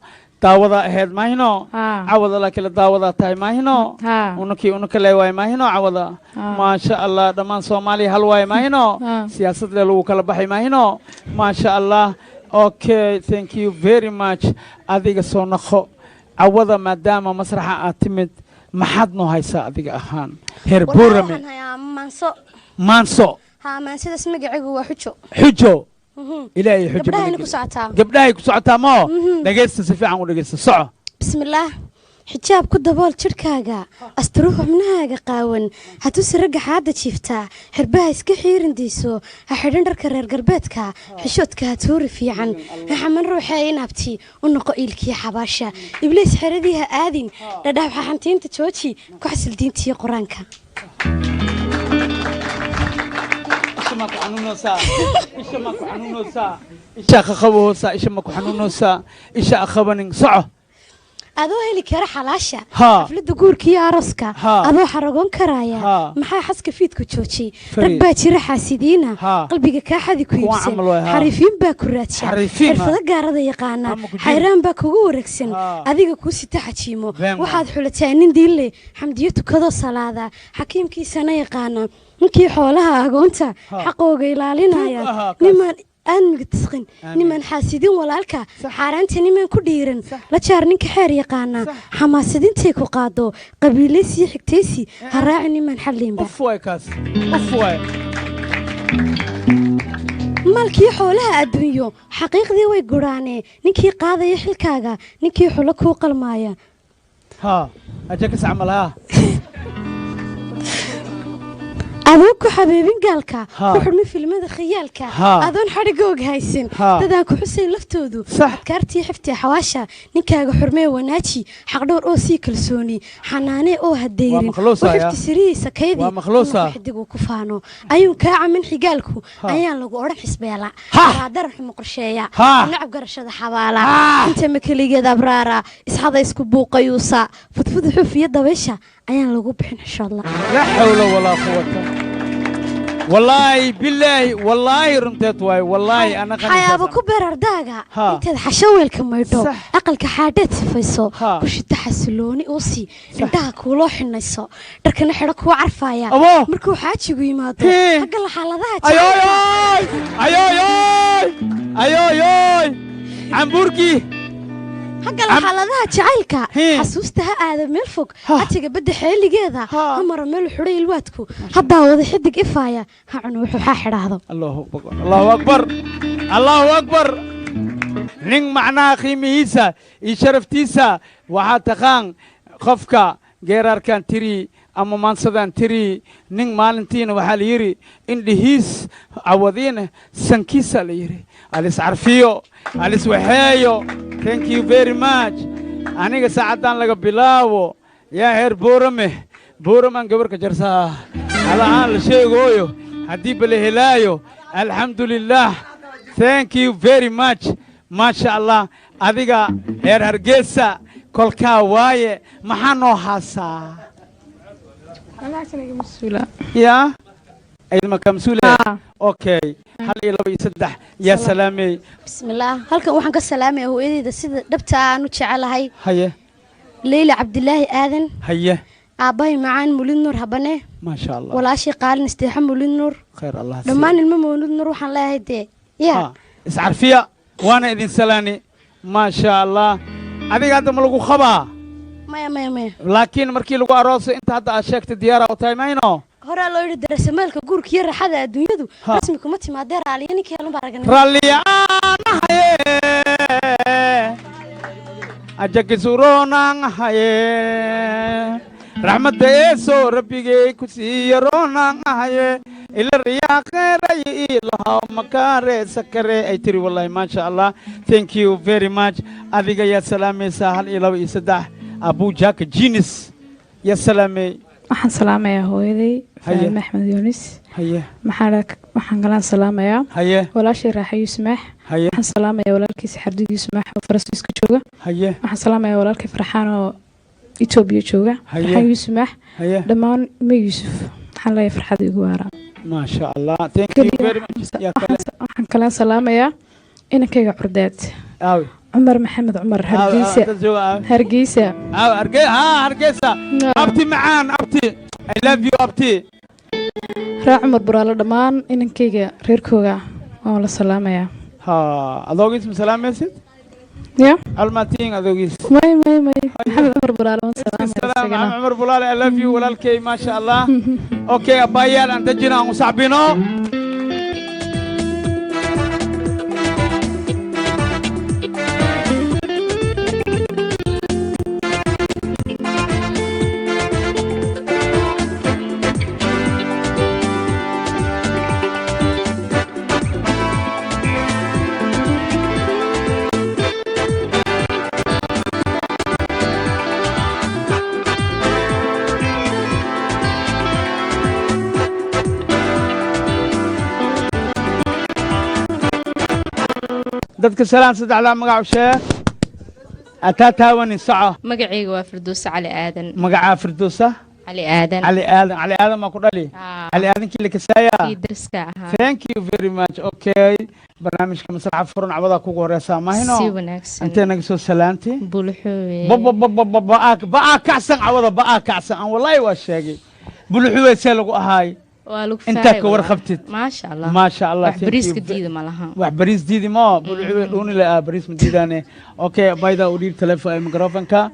داودا أهد ما هنا عوضا لكن داودا تاي ما هنا ونكي لواي ما هنا عوضا ما شاء الله دمان صومالي هلواي ما هنا سياسة للو كلبحي ما هنا ما شاء الله اوكي ثانك يو فيري ماتش أديك صونخو عوضا ما دام مسرح أتمد ما حد نو هيسا أديك أهان هربورمي مانسو ها مانسو اسمك عقو حجو إلهي حجو قبلها كسعتا ما دقيست سفيعا ودقيست صعو بسم الله حجاب كدبول جركاغا استروح منهاغا قاون هاتوسي رقا حادة شيفتا حرباها اسكا حيرنديسو هحيرن دركا رير قربيتكا حشوتكا هاتوري فيعن هحمن روحي نابتي ونقو إلكي حباشا إبليس حرديها آذين لداب حانتين تتوتي كحسل دينتي قرانكا إشماكو حنونوسا إشماكو حنونوسا إشا خخبوسا إشماكو حنونوسا إشا أخبنين صعو adoo heli kara xalaasha xaflada guurkii arooska adoo xaragoon karaya maxaa xaska fiidku joojiyay rag baa jira xaasidiina qalbiga ka xadi ku iibsan xarifiin baa ku raadsha xirfado gaarada yaqaana xayraan baa kugu wareegsan adiga ku sita xajiimo waxaad xulataa nin diille xamdiyo tukado salaada xakiimkiisana yaqaana ninkii xoolaha agoonta xaqooga ilaalinaya aadmiga tisqin niman xaasidin walaalka xaaraanta niman ku dhiiran la jaar ninka xeer yaqaana xamaasadintay ku qaado qabiilaysi xigtaysi ha raaci niman xalliinba malkii xoolaha adduunyo xaqiiqdii way guraanee ninkii qaadaya xilkaaga ninkii xulo kuu qalmaaya ajakas camalhaa adoo ku xabeebin gaalka ku xurmi filmada khayaalka adoon xadhigoog haysan dadaan ku xusayn laftoodu adkaartii xiftii xawaasha ninkaaga xurmee wanaaji xaqdhowr oo sii kalsooni xanaanee oo hadayrin xifti sirihiisa kaydii xidigu ku faano ayuun kaa camin xigaalku ayaan lagu odhan xisbeela daran xumo qorsheeya nacab garashada xabaala inta makeligeed abraara isxada isku buuqayuusa fudfud xuf iyo dabeysha ayaan lagu bixin xishoodla la xawla walaa quwata والله بالله والله رمتت واي والله انا قني حيابا كبر ارداغا انت حشويلك ميدو اقلك حادت سفيسو كوش تحسلوني اوسي انتها كولو خنيسو دركنا خيره كو عرفايا markuu xaajigu yimaado xagga la xaaladaha ayoy camburki حق الحالة جعلك حسوستها هذا ملفوق حتى بدي حيليجذا أمر مل حري الواتكو هذا واضح حدك إفاية هعنو حاحر هذا الله أكبر الله أكبر الله أكبر نين معنا خيميسا يشرفتيسا وحاتقان خفكا غير أركان تري أما منصبان تري نين مالنتين وحاليري إن دهيس عوضين سنكيسا ليري أليس عرفيو أليس وحيو thank you very much aniga saacadan laga bilaabo yaa heer booraman gabarka jarsaa alaan la sheegoyo hadii bal helaayo alxamdulillah thank you very much masha Allah adiga heer hargeysa kolka waaye maxaa noo haasaa ya أيضا كمسؤولة أوكي هل يلو يصدح يا سلامي بسم الله هل كان وحنا كسلامي هو إذا سيد دبتها نتشعل هاي هيا ليلى عبد الله آذن هيا أباي معان مولين نور هبنه ما شاء الله ولا شيء قال نستحم مولين نور خير الله لما المهم مولين نور وحنا لا هدي يا اسعر فيها وأنا إذن سلاني ما شاء الله أبيك هذا ملقو خبا ما لكن مركي لقو أروس أنت هذا أشيك ديارة وتايمينو هرا لو يريد رسمالك جورك يرى حدا الدنيا رسمي كمتي ما دار عليني كي أنا برجع رالي أنا هاي أجاك زورونا هاي رحمة ديسو ربي كسي رونا هاي إلى الرياق رأي الله مكار سكر أي تري والله ما شاء الله thank you very much أبيك يا سلامي سهل إلى يسدح أبو جاك جينس يا سلامي waxaan salaamayaa hooyaday Faatima Axmed Yunis waxaan galaan salaamayaa walaashay Raaxo Yuusmaax waxaan salaamayaa walaalkiisa Xardiid Yuusmaax oo Faransiiska jooga waxaan salaamayaa walaalkay Farxaan oo Itoobiya jooga Farxaan Yuusmaax dhamaan ma Yuusuf waxaan leeyahay farxad igu waara ma sha Allah thank you very much waxaan kalaan salaamayaa inankayga curdeed عمر محمد عمر هرقيسة هرقيسة أبتي معان أبتي I love you أبتي را عمر برالة دمان إنن كيجا ريركوجا والله سلامة يا أذوقيس مسلام يا سيد يا الماتين أذوقيس ماي محمد عمر برالة سلام عمر برالة I love you ولا الكي ما شاء الله أوكي أبايا أنت جينا مصعبينه dadka salaan saddex la magac sheekh atataawani saco magacayga waa Firdaws Cali Aadan magaca Firdaws Cali Aadan ma ku dhali Cali Aadan kii la kasaya درسك thank you very much okay barnaamijka masraxa furan cabada kugu horeysa ma hino intee naga soo salaantay buluxuwe baa kacsan cabada baa kacsan aan wallahi waa sheegay buluxuwe see lagu ahaay انت كور خبتت ما شاء الله ما شاء الله بريس جديد مالها بريس جديد ما دوني لا بريس جديد اوكي بايدا ودير تليفون الميكروفون كا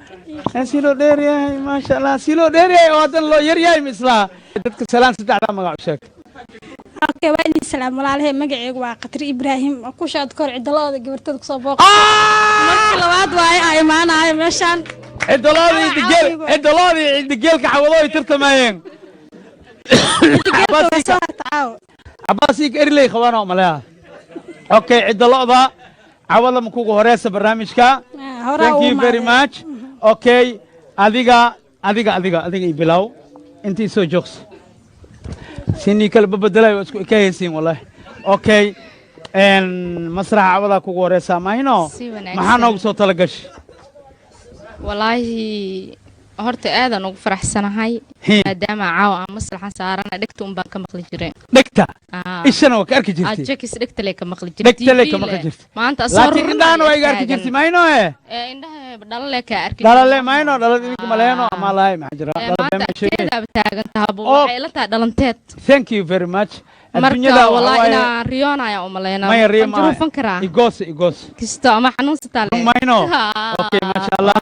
سيلو دير يا ما شاء الله سيلو دير يا ودن لو ير يا مثلا dadka salaan sadexda magac sheeg اوكي وعلي السلام والله magacaygu waa Qatri Ibrahim ku shaad kor cidalada gabartada ku soo booq markii labaad waa ay imaanahay meeshan cidalada geelka xawado ay tartamayeen عباسيك إرلي خوانو ملاها أوكي عدلوضا عوضا مكوكو هوريسا برنامجكا thank you very much أوكي أديقا يبلاو انتي سو جوكس سيني كالب بدلاي واسكو إكايسين والله أوكي مسرح عوضا كوكو هوريسا ما هينو محانوك سو تلقش والله horta aadan ugu faraxsanahay maadaama caawa aan masraxan saarana dhigta un baan ka maqli jireen dhigta ishana waa ka arki jirtay jakis dhigta lee ka maqli jirtay maanta laakiin indhahan waa iga arki jirtay mayno indhaha dhalale ka arki dhalale mayno dhalada idinku maleeno ama lahay maxaa jira dhalada teeda taagan tahabo waxay la tahay dhalanteed thank you very much marka wallahi ina riyoonaya u maleena jirufan karaa igos kisto ama xanuunsataa lee mayno okay ma sha Allah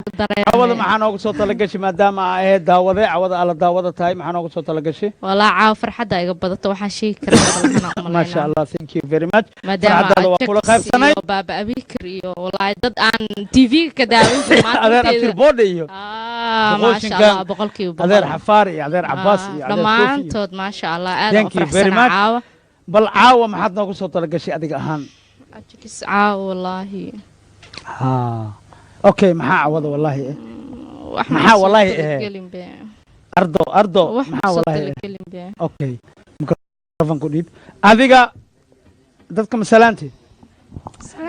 awada maxaan ugu soo talagashay maadaama ay daawade awada ala daawada tahay maxaan ugu soo talagashay wallahi caaw farxada iga badato waxaan sheegi karaa ma sha Allah thank you very much maadaama waa kula qaybsanay baaba abikir iyo wallahi dad aan TV ka daawan jiray adeer afir boode iyo ma sha Allah boqolkiiba adeer xafaar iyo adeer Abbas iyo adeer dhamaantood ma sha Allah aad u farxsan caawa bal caawa maxaad noogu soo talagashay adiga ahaan ajikis caawa wallahi اوكي maxaa awada wallahi maxaa wallahi ardo maxaa wallahi okay mikrofon ku dhib adiga dadka masalaanti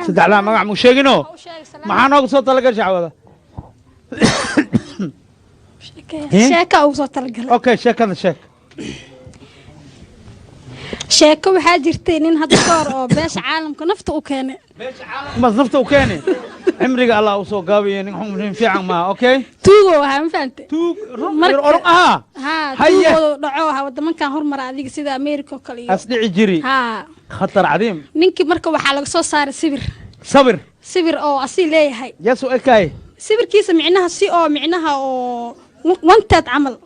sadexla magac mu sheegino maxaa noogu soo talagashay awada sheeka ugu soo talagalay okay sheekada sheek sheeko waxaa jirtay nin hadda koor oo beesha caalamka nafta u keenay mas nafta u keenay عمرك الله وصو قوي نحن في عما اوكي توغو ها فهمت توغ ها توغو دعوها ودمان كان هرمر اديق سيده امريكا كلي اسدعي جري ها خطر عظيم نينكي marka waxa laga soo saaray sawir oo asi leeyahay yaso ekay sawirkiisa micnaha si oo micnaha oo wanted camal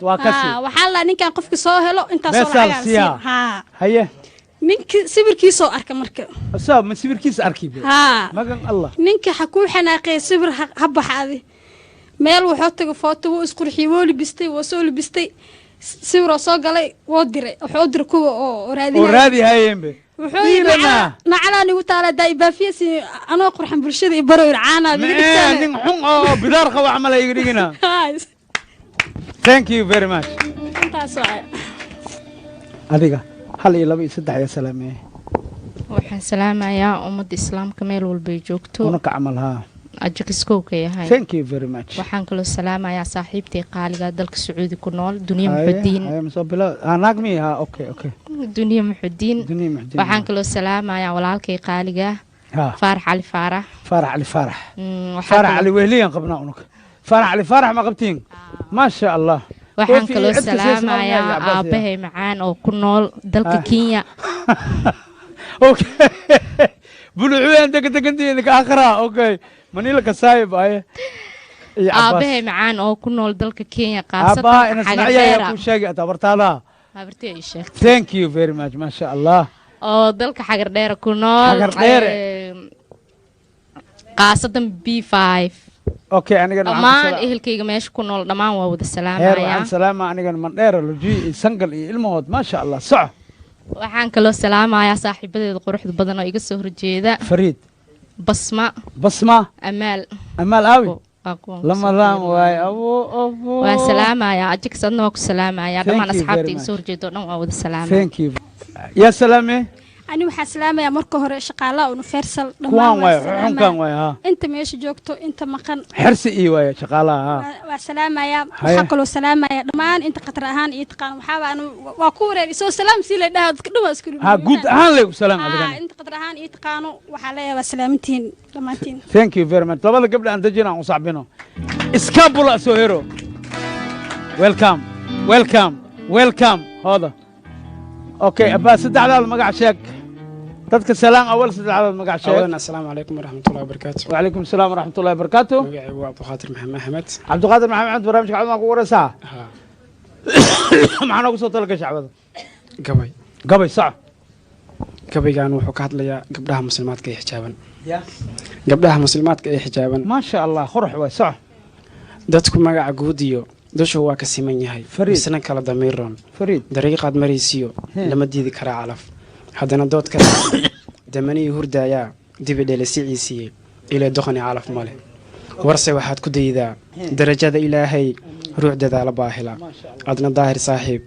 waa kasi waxa la ninkan qofki soo helo inta soo lacag ha haye ninka sawirkiisa arka marka ma sawirkiisa arkay magan Allah ninka xakuu xanaaqay sawir habaxaadi meel wuxuu tagay photo uu isqurxiyay woo libistay sawir soo galay woo diray wuxuu diray kuwa oo raadi hayeenbe wuxuu yiri nacalaani u taala daibafiyasi anoo qurxan bulshada ibaro caana nin xun oo bidaar qaw amal ay dhigina thank you very much intaas adiga hal iyo laba iyo saddex ya salaamay waxaan salaamayaa ummadda islaamka meel walba ay joogto una ka amal ha ajikiskow ka yahay thank you very much waxaan kaloo salaamayaa saaxiibtay qaaliga dalka Sacuudi ku nool Duniya Muxudiin anagmi ha okay Duniya Muxudiin waxaan kaloo salaamayaa walaalkay qaaliga Faarax Ali Faarax Faarax Ali wehliyan qabnaa unuka Faarax Ali Faarax ma qabtiin ma sha Allah waxaan kaloo salaamayaa aabahay macaan oo ku nool dalka Kenya okay buluuceen degantiina ka akhra okay manila ka saayib ay aabahay macaan oo ku nool dalka Kenya qaasatan xagaa ku sheegay tabartaada habartii ay sheegtay thank you very much ma sha Allah oo dalka xagar dheer ku nool qaasatan B5 okay aniga dhamaan ehelkayga meesha ku nool dhamaan waa wada salaamaya salaama aniga man dheer loji sangal iyo ilmahood ma sha Allah soco waxaan kaloo salaamayaa saaxiibadeeda quruxda badan oo iga soo horjeeda Fariid basma amaal aawi lamadaan waay abo waa salaamayaa ajik sadna ku salaamayaa dhamaan asxaabta iga soo horjeedo dhan waa wada salaamaya thank you ya salaame ani waxa salaamaya marka hore shaqaalaha universal dhamaan xunkan waay ha inta meesha joogto inta maqan xirsi ii waay shaqaalaha waa salaamaya waxa kaloo salaamaya dhamaan inta qatar ahaan iyo taqaan waxa baan waa ku wareer soo salaam si la dhaad dhuma isku ha guud ahaan leeyahay salaam adiga inta qatar ahaan iyo taqaano waxa leeyahay waa salaamintiin dhamaantiin thank you very much labada gabdha aan dajina aan saabino iskabula soo hero welcome hada اوكي ابا سد على المقع شيك dadka salaan awal sadexaad magac sheeg awalna assalaamu alaykum warahmatullahi wabarakatuh wa alaykum asalaam warahmatullahi wabarakatuh magacaygu waa Abdulqaadir Maxamed Ahmed Abdulqaadir Maxamed barnaamijka caafimaadka ku waraysaa maxaan ugu soo talagalay shacabada gabay sax gabaygan wuxuu ka hadlayaa gabdhaha muslimaadka ee xijaaban gabdhaha muslimaadka ee xijaaban ma sha Allah qurux way sax dadku magaca guudiyo dushu waa ka siman yahay isna kala damiiroon dariiqaad maraysiyo lama diidi karaa calaf haddana dood ka damanii hurdaayaa dibi dheelisiiciisii ilaa doqoni calaf male warse waxaad ku daydaa darajada ilaahay ruux dadaala baahila adna daahir saaxiib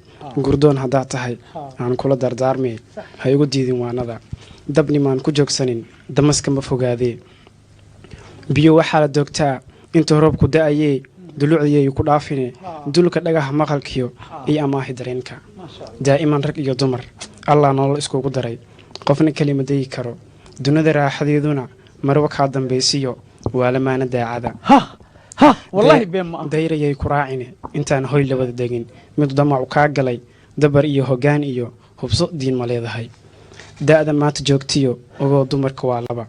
gurdoon haddaad tahay aan kula dardaarmee ha igu diidin waanada dabnimaan ku joogsanin damaska ma fogaadee biyo waxaa la doogtaa inta roobku da'ayee dulucdiyay ku dhaafine dulka dhagaha maqalkiyo iyo amaahi dareenka daa'iman rag iyo dumar allah nolol iskugu daray qofna kelima degi karo dunida raaxadeeduna marwa kaa dambaysiyo waa lamaana daacada wallahi been ma dayrayay ku raacine intaan hoy la wada degin mid damacu kaa galay dabar iyo hoggaan iyo hubso diin ma leedahay da'da maanta joogtiyo ogoo dumarka waa laba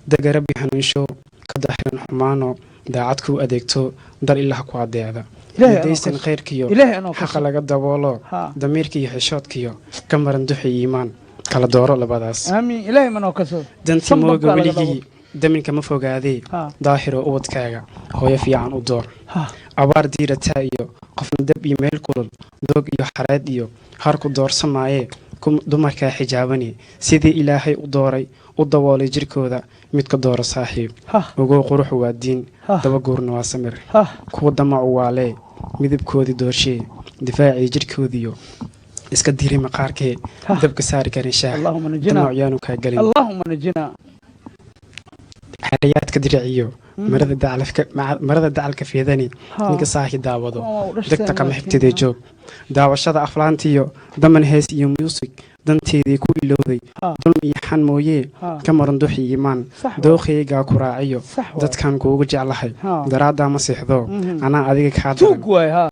daga rabbi hanuunsho ka daxiran xumaano daacad kuu adeegto dar ilaha ku adeecda daysan khayrkiyo xaqa laga daboolo damiirkiiyo xishoodkiyo ka maran duxi iimaan kala dooro labadaas amiin ilaahay manoo kaso dantii mooga weligii daminka ma fogaadee daahiro ubadkaaga hooyo fiican u door abaar diirataa iyo qofna dab iyo meel kulul doog iyo xareed iyo harku doorsamaaye dumarkaa xijaabani sidii ilaahay u dooray u daboolay jirkooda midka dooro saaxiib ugu quruxu waa diin daba guurna waa samir kuwa damacu waa lee midabkoodii doorshee difaacii jirkoodiyo iska diri maqaarkee dabka saari karin shaah damacuyaanu kaa gelin allahumma najina xariyaadka diriciyo marada dacalka feedani ninka saahi daawado degta kama xigtidee joog daawashada aflaantiyo daman hees iyo muusig danteedii ku ilowday dulm iyo xan mooyee ka maran duxi iimaan dookhaygaa ku raaciyo dadkan kuugu jeclahay daraaddaa ma seexdo anaa adiga kaa daran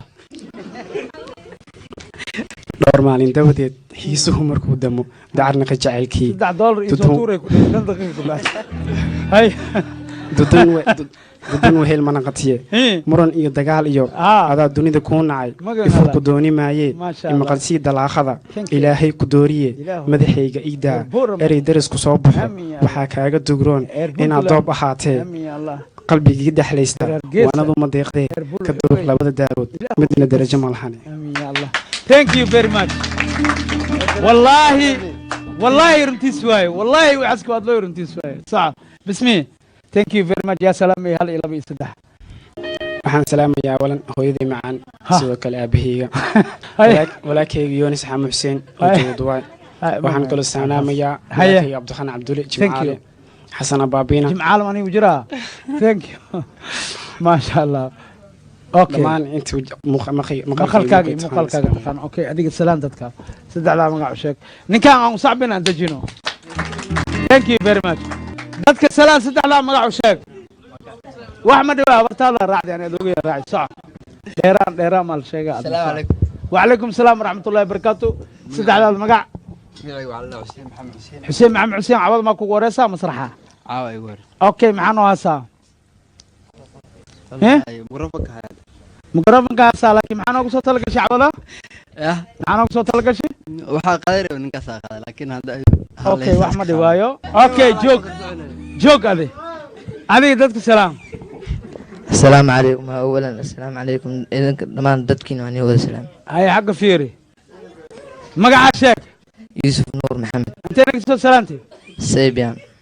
dhowr maalin dabadeed xiisuhu markuu damo dacarnaqa jacaylkii dudun wehel manaqatiye muran iyo dagaal iyo adaa dunida kuu nacay ifur ku dooni maayee imaqalsii dalaaqada ilaahay ku dooriye madaxayga iidaa erey darisku soo baxo waxaa kaaga dugroon inaad doob ahaatee qalbigii dhexlaysta waanadu ma deeqdee ka duruq labada daarood midna darajo ma lahane thank you very much والله رنتيس واي والله وعسك واد لو رنتيس واي صح بسمي thank you very much يا سلام هل الى بي صدح waxaan salaamayaa walan hooyadii macaan sidoo kale aabahayga walaakayga Yoonis Xamed Xuseen oo jooga Dubai waxaan kula salaamayaa walaakayga Cabdixan Cabdulle Jimcaale Xasan Abaabina Jimcaale ani wajira thank you ma sha Allah okay man inta maqalkaaga taqaan okay adiga salaan dadka saddexda magac sheeg ninkaan aan saabina aan dajino thank you very much dadka salaan saddexda magac sheeg wax ma dhawaa bartaada raacday aan adoogay raaci sax dheeraan mal sheega assalaamu alaykum wa alaykum asalaam warahmatullahi wabarakatuh saddexda magac Xuseen Maxamed Xuseen cawad ma ku wareysaa masraxa ay war okay maxaan oo haasaa مقربك هذا لكن معنا وصل تلقى شعبنا معنا وصل تلقى شيء وحا قادر ونكا ساقا لكن هذا اوكي واحمد وايو اوكي جوك هذه دتك السلام السلام عليكم اولا السلام عليكم اذا دمان دتكين واني ولا سلام هاي حق فيري مقع الشيخ يوسف نور محمد انت نقصد سلامتي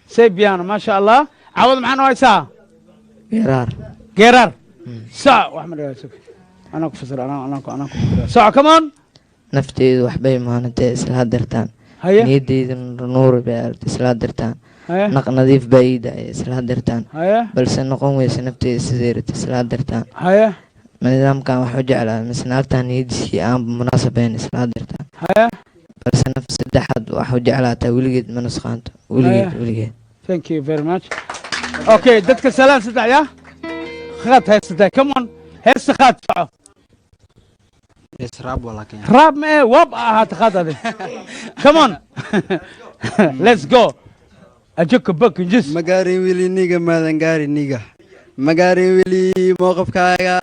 سيبيان ما شاء الله عوض معنا ويسا قرار ساعة واحمد يوسف أنا كفسر أنا ساعة كمان نفتي وحبي ما أنت سلا درتان نيدي نور بيرت سلا درتان نق نظيف بعيد سلا درتان بل سنقوم ويسنفتي سزيرت سلا درتان من نظام كان وحوج على مسناكتان يدي أم بمناسبين سلا درتان بل سنفس الدحد وحوج على توليد منسخانت وليد thank you very much okay دتك سلام سدع يا خات هسه كمان هسه خات راب ولكن راب ما واب هاتخذ come on let's go أجوك بك جس مقاري ويلي نيجا ماذا نقاري نيجا مقاري ويلي موقف كايا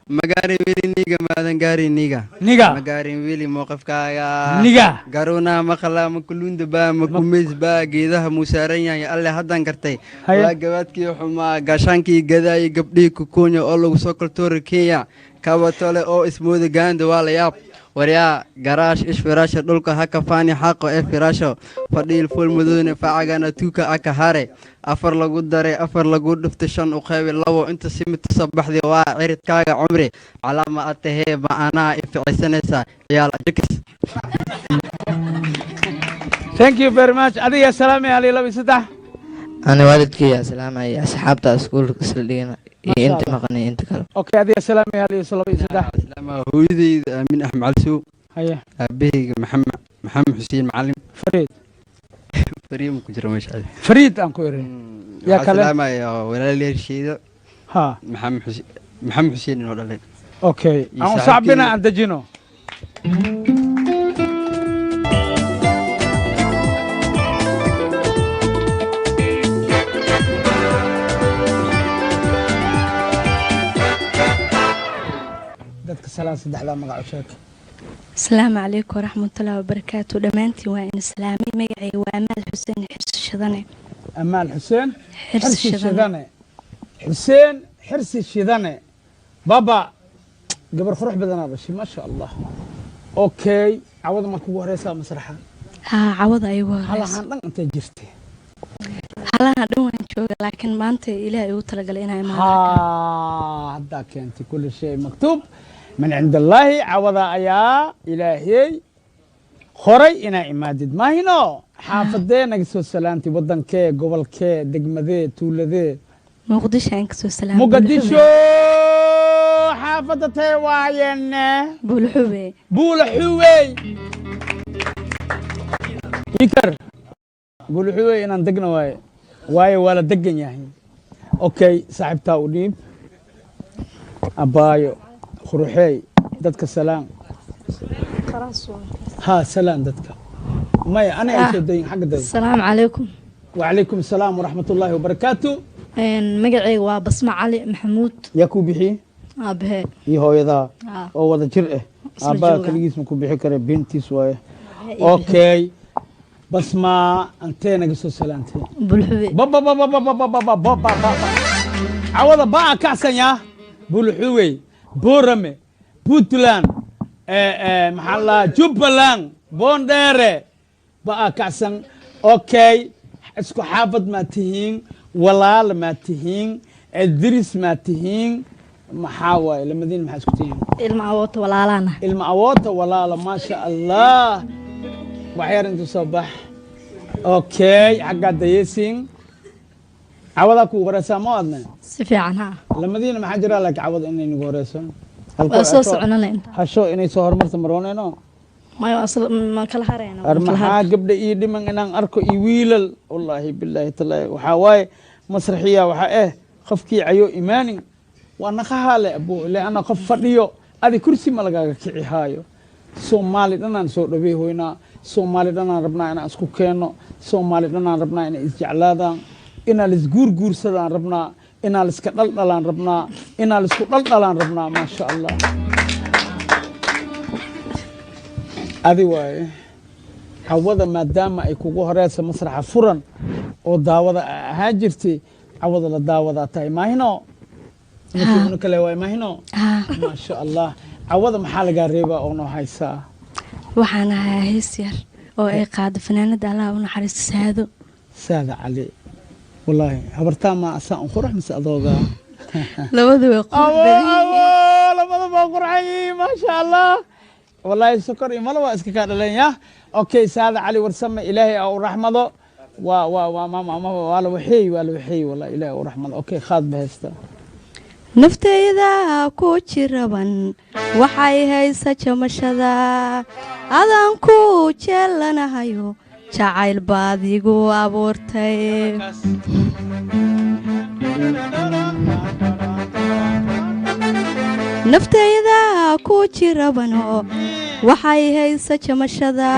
مقاري ويلي نيجا ماذا نقاري نيجا مقاري ويلي موقف كايا نيجا قارونا مخلا مكلون دبا مكميز با قيدها مسارين يا الله هدان كرتي لا قواتكي وحما قاشانكي قداي قبلي كوكونيا أولو سوكل تور كيا كابتولي أو اسمو ذا قاند والا ياب وريا قراش إيش فراشة دولك هكا فاني حاقو إيه فراشة فردي الفول مدوني فعاقانا توكا أكا هاري أفر لقود داري أفر لقود دفتشان وخيوي اللو انت سيمت تصبح دي وعيرت كاقا عمري على ما أتهي ما أنا إفعي سنسا يالا جكس thank you very much أدي يا سلامي علي لبي ستح أنا والدكي يا سلام يا أصحابتا أسكول كسلينا أنت مقني أنت كلام أوكي أدي يا سلامي علي لبي ستح هو يدي من أحمد علسو هيا أبيه محمد حسين معلم فريد فريد كجرا مش عارف فريد أنكوري يا كلام يا ولا لي شيء ها محمد حسين ولا لي أوكي أنا صعبنا عند جنو السلام عليكم ورحمة الله وبركاته دمانتي وين إسلامي مقعي وأمال حسين حرس الشذني أمال حسين حرس الشذني حسين حرس الشذني بابا قبل خروح بدنا بشي ما شاء الله أوكي عوض ما كوه رئيسة مسرحة عوض أيوة هلا هان أنت جرتي هلا هدوان شوق لكن ما أنت إلهي وتلقى لنا ما هداك أنت كل شيء مكتوب من عند الله عوض يا إلهي خوري إنا إمادد ما هنا حافظين نقصو سلامتي بدن كي قبل كي دقمدي تولدي مقدشو نقصو سلام مقدشو حافظتي واين بولحوي يكر بولحوي إنا ندقنا واي ولا دقن ياهي أوكي صاحبتا وليب أبايو خروحي دتك سلام ها سلام دتك ماي أنا إيش الدين حق دين السلام عليكم وعليكم السلام ورحمة الله وبركاته مقعي وبسمع علي محمود ياكو بحي أبهي يهو يذا أو هذا جرئه أبا كل جسم كو بحي كره بنتي سوايا أوكي بسمع أنتين قصو سلامتي بولحوي بابا بابا بابا بابا بابا بابا عوض بقى كعسن يا بولحوي بورمي بوتلان محلا جبلان بونديري بقى كعسن اوكي اسكو حافظ ما تهين ولا ما تهين الدرس ما تهين محاوي لما دين ما اسكتين المعوض ولا لانا المعوض ولا لا ما شاء الله وحير انتو صباح اوكي حقا دايسين عوضك ورسا ما أدنى سفي عنها لما دينا ما حجر لك عوض إني نقورسون أصوص عننا أنت هالشو إني صهر مرت مرونينو ما يوصل ما كل هرينا أرمحا قبل إيدي من إن أركو إيويل والله بالله تلا وحواي مسرحية وحا خفكي عيو إيماني وأنا خهالة أبو لأنا خفرديو هذه كرسي ملقا كعي هايو سومالي دانا نسوء ربيه هنا سومالي دانا ربنا إنا أسكو كينو سومالي دانا ربنا إنا إسجعلادا إنا لسجور سدان ربنا إنا لسكدلدلان ربنا إنا لسكدلدلان ربنا ما شاء الله هذه واي عوضة ما دام أي كوجو هراسة مسرح فرن أو داوضة هاجرتي عوضة الداوضة تاي ما هنا نحن كلا واي ما هنا ما شاء الله عوضة محل قريبة أو نهايسا وحنا هيسير أو أي قاعدة فنانة على ونحرس سادو سادة علي والله هبرتا ما أسان قرح مس أذوقا لبدو يقول لبدو قرحي ما شاء الله والله سكر إملا واسكك لين أوكي سادة علي ورسمة إلهي أو رحمة ما ولا وحي والله إلهي ورحمة أوكي خاض بهستا naftayda ku jiraban waxay haysa jamashada adan ku jeelanahayo jacayl baad igu abuurtay naftayda ku jirabano waxay haysa jamashada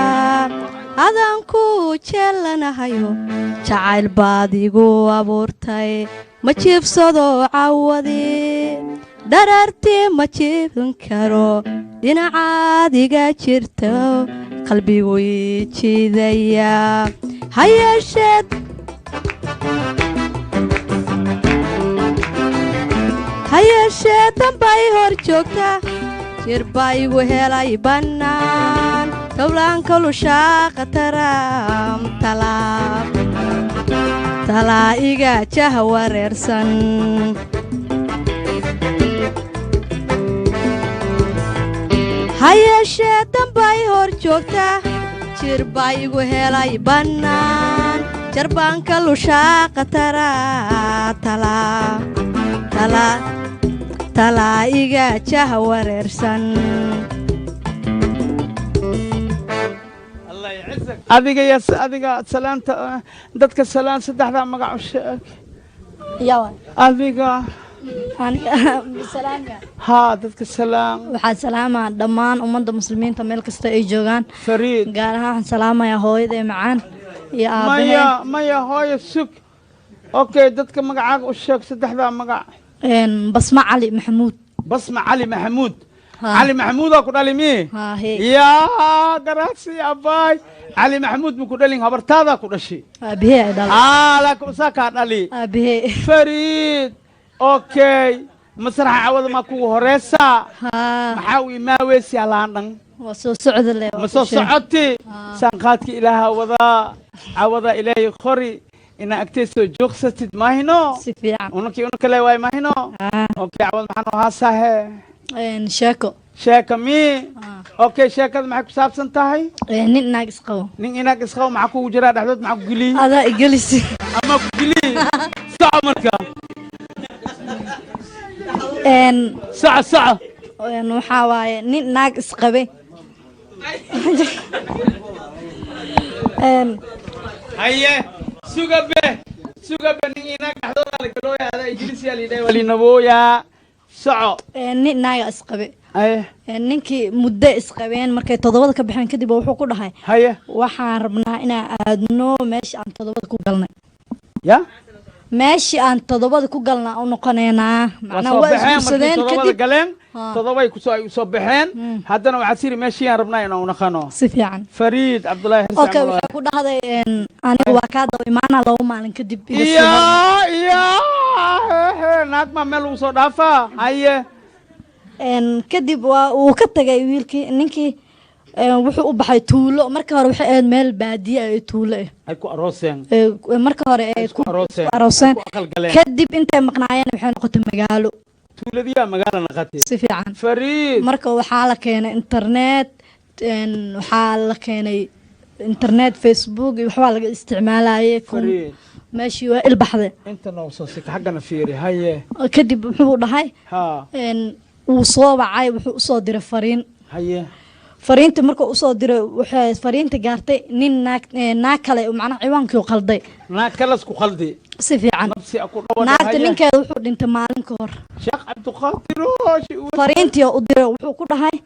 adaan ku jeelanahayo jacayl baad igu abuurtay ma jiifsado cawadi dharartii ma jiifin karo dhinacaad iga jirto qalbigu ii jiidaya ha yeeshee dambay hor joogta jir baa igu helay bannaan towlaanka lushaa qataram talaa iga jaha wareersan ha yeeshee dambay hor joogta jir baa igu helay bannaan jarbaanka lushaa qatara talaa iga jaha wareersan adiga salaanta dadka salaan saddexda magac u sheeg adiga ها dadka salaam waxaan salaamaa dhammaan ummadda muslimiinta meel kasta ay joogaan fariid gaar ahaan waxaan salaamayaa hooyada macaan iyo aabaheed maya hooyo sug okay dadka magacaaga u sheeg saddexda magac basma cali maxamuud basma cali maxamuud cali maxamuud oo ku dhalimi ya garaasi abay cali maxamuud mu ku dhalin habartaada ku dhashi aabahee ay dhalay la ku saka dhali aabahee fariid okay masraxa cawada ma kugu horeysa maxaa uu imaaweysi alaandhan waa soo socda leh ma soo socoti sanqaadki ilaaha cawada ilaahay khori ina agteeso joogsatid maahino si fiican unaki kale waay maahino okay cawad maxaan u haasahe sheeko mi okay sheekada maxay ku saabsan tahay nin inaag isqabo maxaa kugu jiraa dhexdood maxaa ku geli adaa igelisi ama ku geli saco marka saco waxaa waaye nin naag isqabe haye sugabe nin inaag dhexdooda la galooya adaa igelisiyaa lidhay walinabooyaa saco nin naaga isqabe ninkii muddo isqabeen markay 7 ka baxeen kadib wuxuu ku dhahay waxaan rabnaa inaan aadno meeshii aan 7 ku galnay meeshii aan 7 ku galnaa u noqoneynaa macnaa waa isguursadeen kadib galeen 7 ay soo baxeen haddana waxaad siri meeshii aan rabnaa inaan u noqono si fiican fariid cabdullaahi xasan okay wuxuu ku dhahday aniga waa ka daba imaanaa 2 maalin kadib naag ma meel uu soo dhaafaa haye kadib uu ka tagay wiilkii ninkii wuxuu u baxay tuulo marka hore waxay ahayd meel baadiye ay tuulo ay ku arooseen marka hore ay ku arooseen kadib intay maqnaayeen waxay noqotay magaalo tuuladiya magaalo noqotay si fiican fariid marka waxaa la keenay internet facebook iyo waxbaa laga isticmaalayay meeshii waa ilbaxday inta noo soo sika xaggana fiiri haye kadib wuxuu dhahay wuu soo wacay wuxuu u soo diray fariin haye fariinta markuu u soo diray waxay fariinta gaartay nin naag kale macnaha ciwaankii qalday naag kale isku qalday si fiican naagta ninkeeda wuxuu dhintay maalin ka hor sheekh cabdiqaadir fariintii u diray wuxuu ku dhahay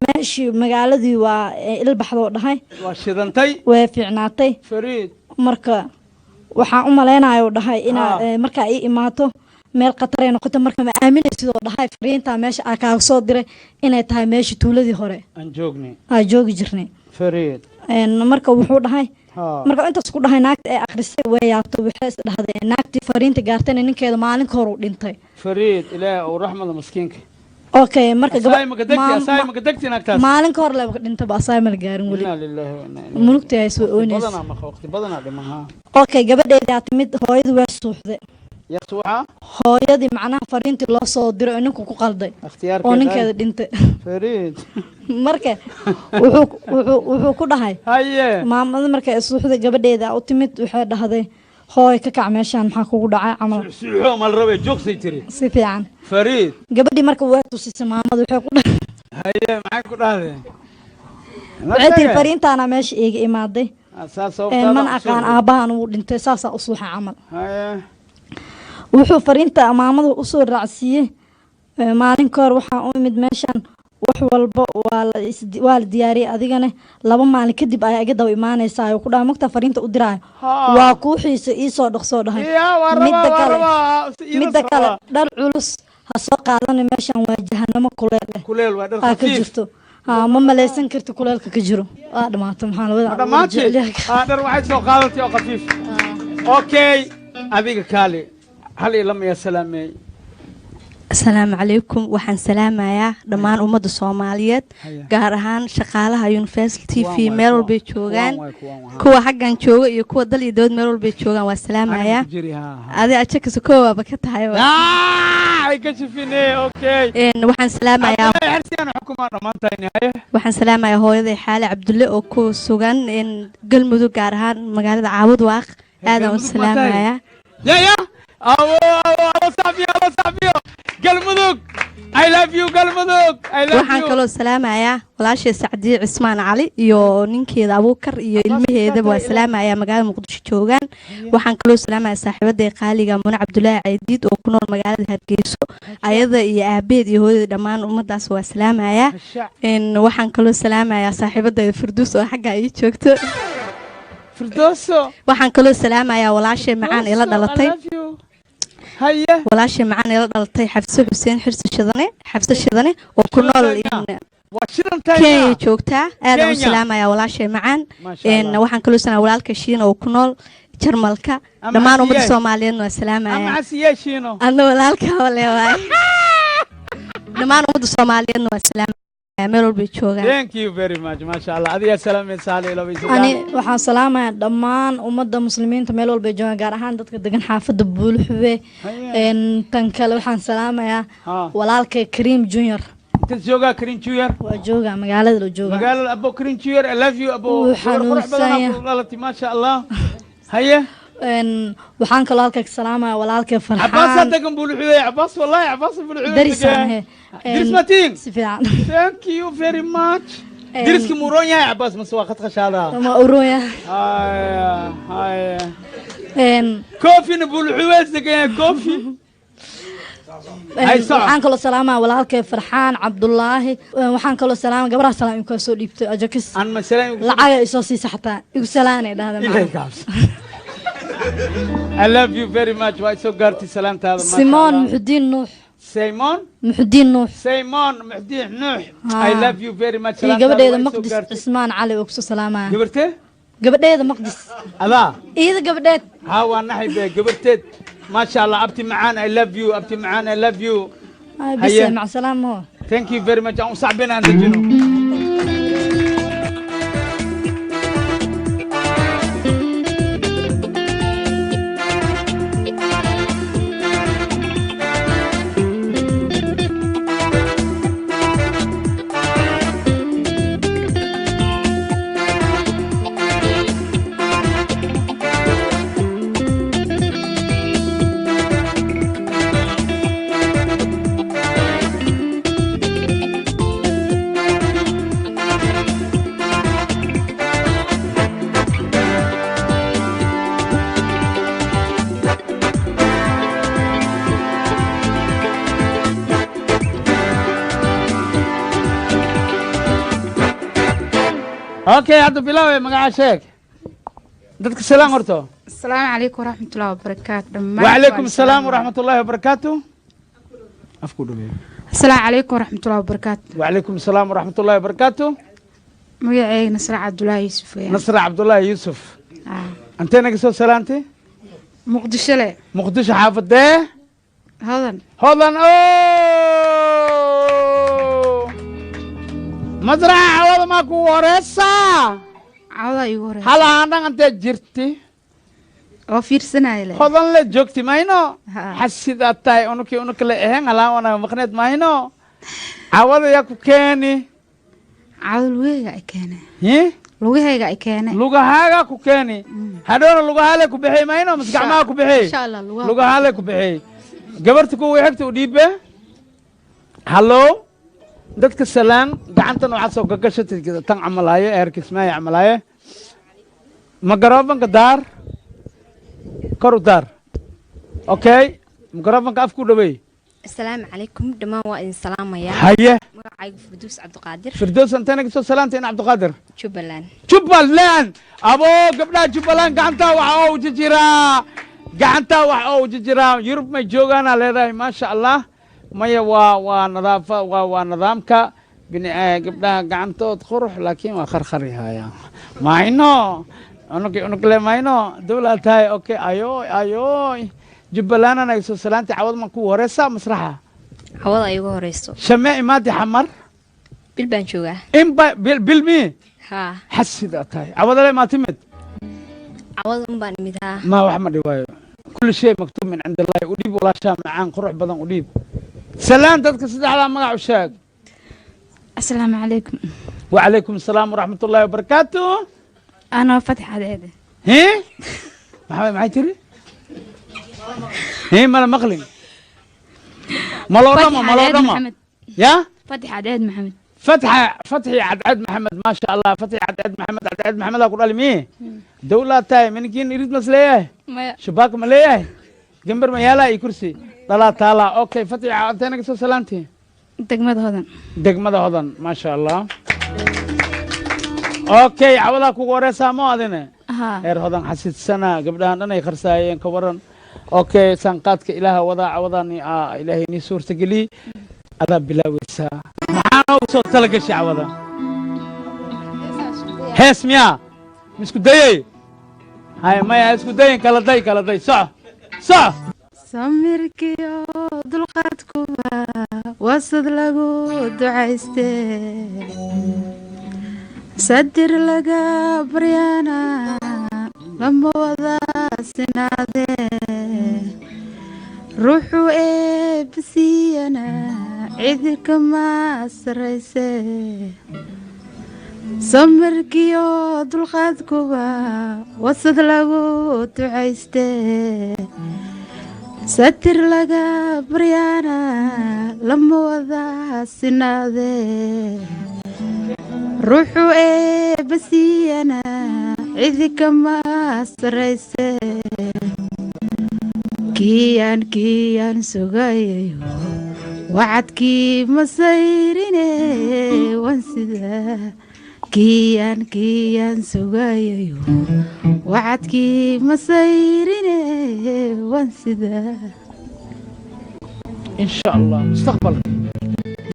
meeshii magaaladii waa ilbaxdoo dhahay waa shidantay way fiicnaatay fariid marka waxaan u maleynayo dhahay inaa markaa ii imaato meel qatar ay noqoto marka ma aaminaysid oo dhahay fariinta meesha aa kaaga soo diray inay tahay meeshii tuuladii hore aan joogi jirnay fariid marka wuxuu dhahay marka intaas ku dhahay naagta ay akhrisay way yaabto waxay is dhahday naagtii fariinta gaartayna ninkeeda maalinka hore u dhintay fariid ilaahay oo raxmada miskiinka okay marka maalinka hore laba dhintay ba asaay ma gaarin wali mulugta ay soo oonaysa okay gabadheeda timid hooyadu way suuxday hooyadii macnaha fariintii loo soo diray oo ninku ku qalday oo ninkeeda dhintay marka wuxuu ku dhahay maamada markay suuxday gabadheeda u timid waxay dhahday hooy ka kac meeshaan maxaa kugu dhacay camal si fiican gabadhii marka waa tusisay maamada waxay ku dhahay waxay tiri fariintaana meesha iiga imaaday man aqaan aabbahan wuu dhintay saasaa u suuxay camal wuxuu fariinta maamada u soo raacsiiyey maalin ka hor waxaan u imid meeshan wax walba waa la diyaariyay adigana 2 maalin kadib ayaa iga daba imaanaysaa oo ku dhaha magta fariinta u diraayo waa kuu xiisa ii soo dhaqsoo dhahay midda kale dhar culus ha soo qaadana meeshan waa jahanamo kuleel waa dhar ka jirto ma malaysan karti kuleelka ka jiro waa dhamaato maxaan labada dhar waxay soo qaadatay oo khafiif okay adiga kaali hal ilama ya salaamay السلام عليكم وحن سلام يا دمان أمد الصوماليات قارهان شقالها يونيفرسال تي في ميرول بيتشوغان كوا حقا شوغ يكوا دل يدود ميرول بيتشوغان والسلام يا هذا أشكس كوا بكتها يا كشفيني اوكي إن وحن سلام يا وحن سلام يا هو يدي حالة عبد الله وكو سوغان إن قل مدو قارهان مقالة عاود واق هذا والسلام يا الله صافي قلمدوك I love you قلمدوك I love you waxaan kaloo salaamayaa walaashay Sacdi Cismaan Cali iyo ninkeeda Abuukar iyo ilmaheeda waa salaamayaa magaalada Muqdisho joogan waxaan kaloo salaamayaa saaxiibaday qaaliga Muna Cabdullaahi Caydiid oo ku nool magaalada Hargeysa ayada iyo aabeed iyo hooyada dhamaan ummadaas waa salaamayaa in waxaan kaloo salaamayaa saaxiibaday Firdaws oo xagga ay joogto Firdaws waxaan kaloo salaamayaa walaashay macaan ila dhalatay هيا walaashay macaan ila dhalatay Xafsa Xuseen Xirsi Shadane oo ku nool Kenya joogta aad u salaamaya walaashay macaan waxaan kaloo salaamay walaalka Shiina oo ku nool Jarmalka dhamaan ummadda Soomaaliyeed waa salaamaya ama siya Shiino anna walaalka wale waay dhamaan ummadda Soomaaliyeed waa salaamaya meel walba joogaan thank you very much ma sha Allah adiga salaamay saali ila ani waxaan salaamayaa dhamaan ummadda muslimiinta meel walba joogaan gaar ahaan dadka degan xaafadda Buulxube tan kale waxaan salaamayaa walaalkay Kareem Junior inta jooga Kareem Junior waa jooga magaalada la jooga magaalada Abo Kareem Junior I love you Abo qurux badan walaalti ma sha Allah haya waxaan kaloo halka ka salaamayaa walaalkay Farxaan Abbas degan Buulxube Abbas wallahi Abbas Buulxube darisaan Dismatin سفيان thank you very much درسك موروnya عباس مسواقت خشاده ما اورويا هاي كوفي نقول حويس دقيقه كوفي waxaan kaloo salaamaa walaalkay Farxaan Cabdullaahi waxaan kaloo salaamaa gabadha salaam ku soo dhiibtay ajakis aan masalaam lacag ay soo siisay xataa igu salaanay dhahdaa I love you very much waa soo gaartay salaantaada Simon Muxudiin Nuux سيمون محدين نوح سيمون محدين نوح I love you very much gabadheeda Maqdis Cismaan Cali oo ku salaamay gabartee gabadheeda Maqdis adaa iyada gabadheed ها وانا حبي gabarteed ما شاء الله abti macaan I love you abti macaan I love you هيا مع السلامه thank you very much aan صعبين aan dajino اوكي هذا بلاوي مقع شيك دتك السلام ورتو السلام عليكم ورحمة الله وبركاته وعليكم السلام ورحمة الله وبركاته أفكو السلام عليكم ورحمة الله وبركاته وعليكم السلام ورحمة الله وبركاته مقعي نصر عبد الله يوسف يعني. نصر عبد الله يوسف أنت نقصو سلامتي مقدشة ليه مقدشة حافظ ده هذا مزرعة عوض ماكو ورسا عوض يورس هلا عندك أنت جرتي أو في سنة إلى خذن لي جوكتي ماينو حسيت أتاي أنك لإهن هلا وأنا مخنت ماينو عوض ياكو كاني عوض لوجه كاني هي لوجه كاني لوجه كو كاني هذول لوجه لك بحي ماينو مسقع ما كو بحي إن شاء الله لوجه لك بحي جبرتكو ويحكتو وديبه هلو dadka salaan gacantan waxa soo gagashatay tan camalaayo eerkismay camalaayo magarabanka daar kor u daar okay magarabanka afku dhaweey السلام عليكم دمان وإن سلام يا هيا مقعي فردوس عبد القادر فردوس أنت نقص سلامتي أنا عبد القادر جبلان جبلان أبو قبل جبلان قعنتا وحو ججرا قعنتا وحو ججرا يوروب ما جوغانا لهذا ما شاء الله ما ونظافة ونظامك بني قبل قعنتا تخرح لكن وخرخري هاي ما إنه أنك لما إنه دولة هاي أوكي أيوي جبلان أنا يسوع سلامتي عوض ما كو ورثة مسرحة عوض أيوه ورثة شمعي مادي حمر بالبنشوجة إم بالمي ها حسيت أتاي عوض لي ما تمد عوض بان مدها ما وحمد رواية كل شيء مكتوب من عند الله أديب ولا شام عن قروح بدن أديب سلام تذكر على مقع وشاق السلام عليكم وعليكم السلام ورحمة الله وبركاته أنا فتح هذا هي محمد معي تري هي مالا مقلم مالورما يا فتح عداد محمد فتحي عداد محمد ما شاء الله فتحي عداد محمد أقول لي مين دولة تاي من كين يريد مسليه شباك مليه جنبر ما يلا يكرسي طلع طلع أوكي فتحي عدتنا كسر سلامتي دقمة هذا ما شاء الله أوكي عوضك وقرأ سامو هذينه هذا حسيت سنة قبل أنا يخرساين كبرن أوكي سانقاتك إله وضعني إلهي نسور تقلي هذا بلا وسا معانا وصوت تلقى شيء عوضا هيس ميا مسكو داي هاي ما يسكو داي كلا داي صح سمركي دلقاتكم وسط لغو دعيستي صدر لغا بريانا لما وضع سنادي روحو بسينا عيدك ما سريسي سمركيو دلقاتكوبا وسط لغو تعيستي ستر لغا بريانا لما وضع سنادي روحو بسينا عيدك ما سريسي كيان سوغايو وعدكي مسيريني وانسدا كيان سوغايو وعدكي مسيريني وانسدا إن شاء الله مستقبل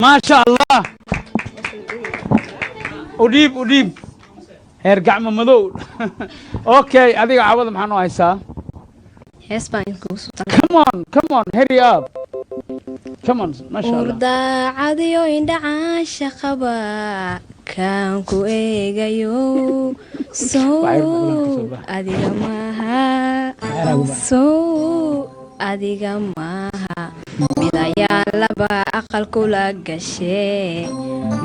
ما شاء الله أديب هرجع من مدول أوكي أديك عوض محنو عيسى Come on, hurry up. Come on, ما شاء الله. وردا عاديو إندعا شخبا كان كويجيو سو أديك ماها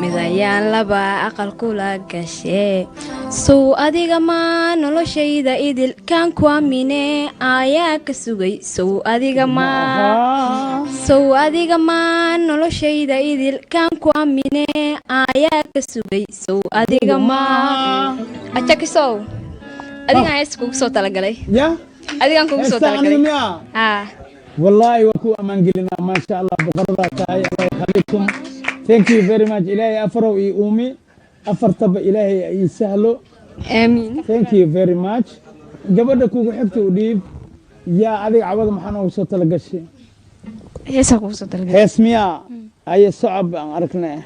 midayaan laba aqal kula gashe sow adiga ma noloshayda idil kan ku amine ayaa ka sugay sow adiga ma noloshayda idil kan ku amine ayaa ka sugay sow adiga ma achakisow adiga ayis kugu soo talagalay adigan kugu soo talagalay والله وكو أمان قلنا ما شاء الله بقرضة تاي الله يخليكم thank you very much إلهي أفرو أمي أفرطب إلهي يسهلو آمين thank you very much قبل كوكو حبتو وديب يا أذيك عوض محانا وصوت لقشي هيسا وصوت لقشي هيسميا أي صعب أركنا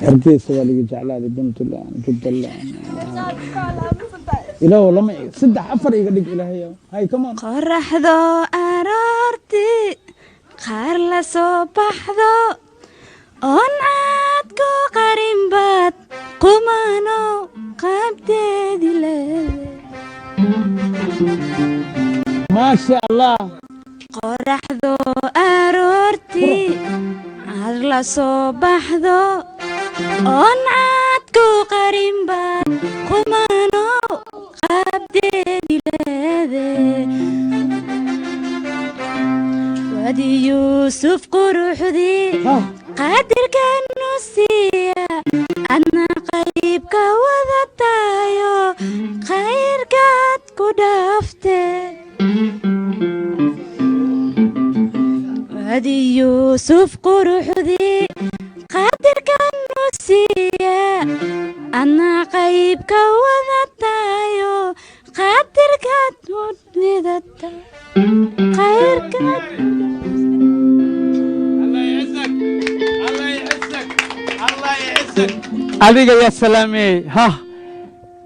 هرقيس والي جعلالي بنت الله جد الله إله والله ما صدق حفر يقدق إلهي هاي كمان قرحذو أرارتي خارلا صباحذو أنعادكو قريمبات قمانو قابتدي ما شاء الله قرحذو أرارتي خارلا صباحذو أنعادكو قريمبات قمانو وادي يوسف قروح ذي قادر كان نسيا أنا قريبك وذاتايو خير كات كدافته suuf quruxdii qaadirkan musiya anaa qayb ka wadatayo qaadirkaad mudnidata khayrkaad adiga yaa salaamey ha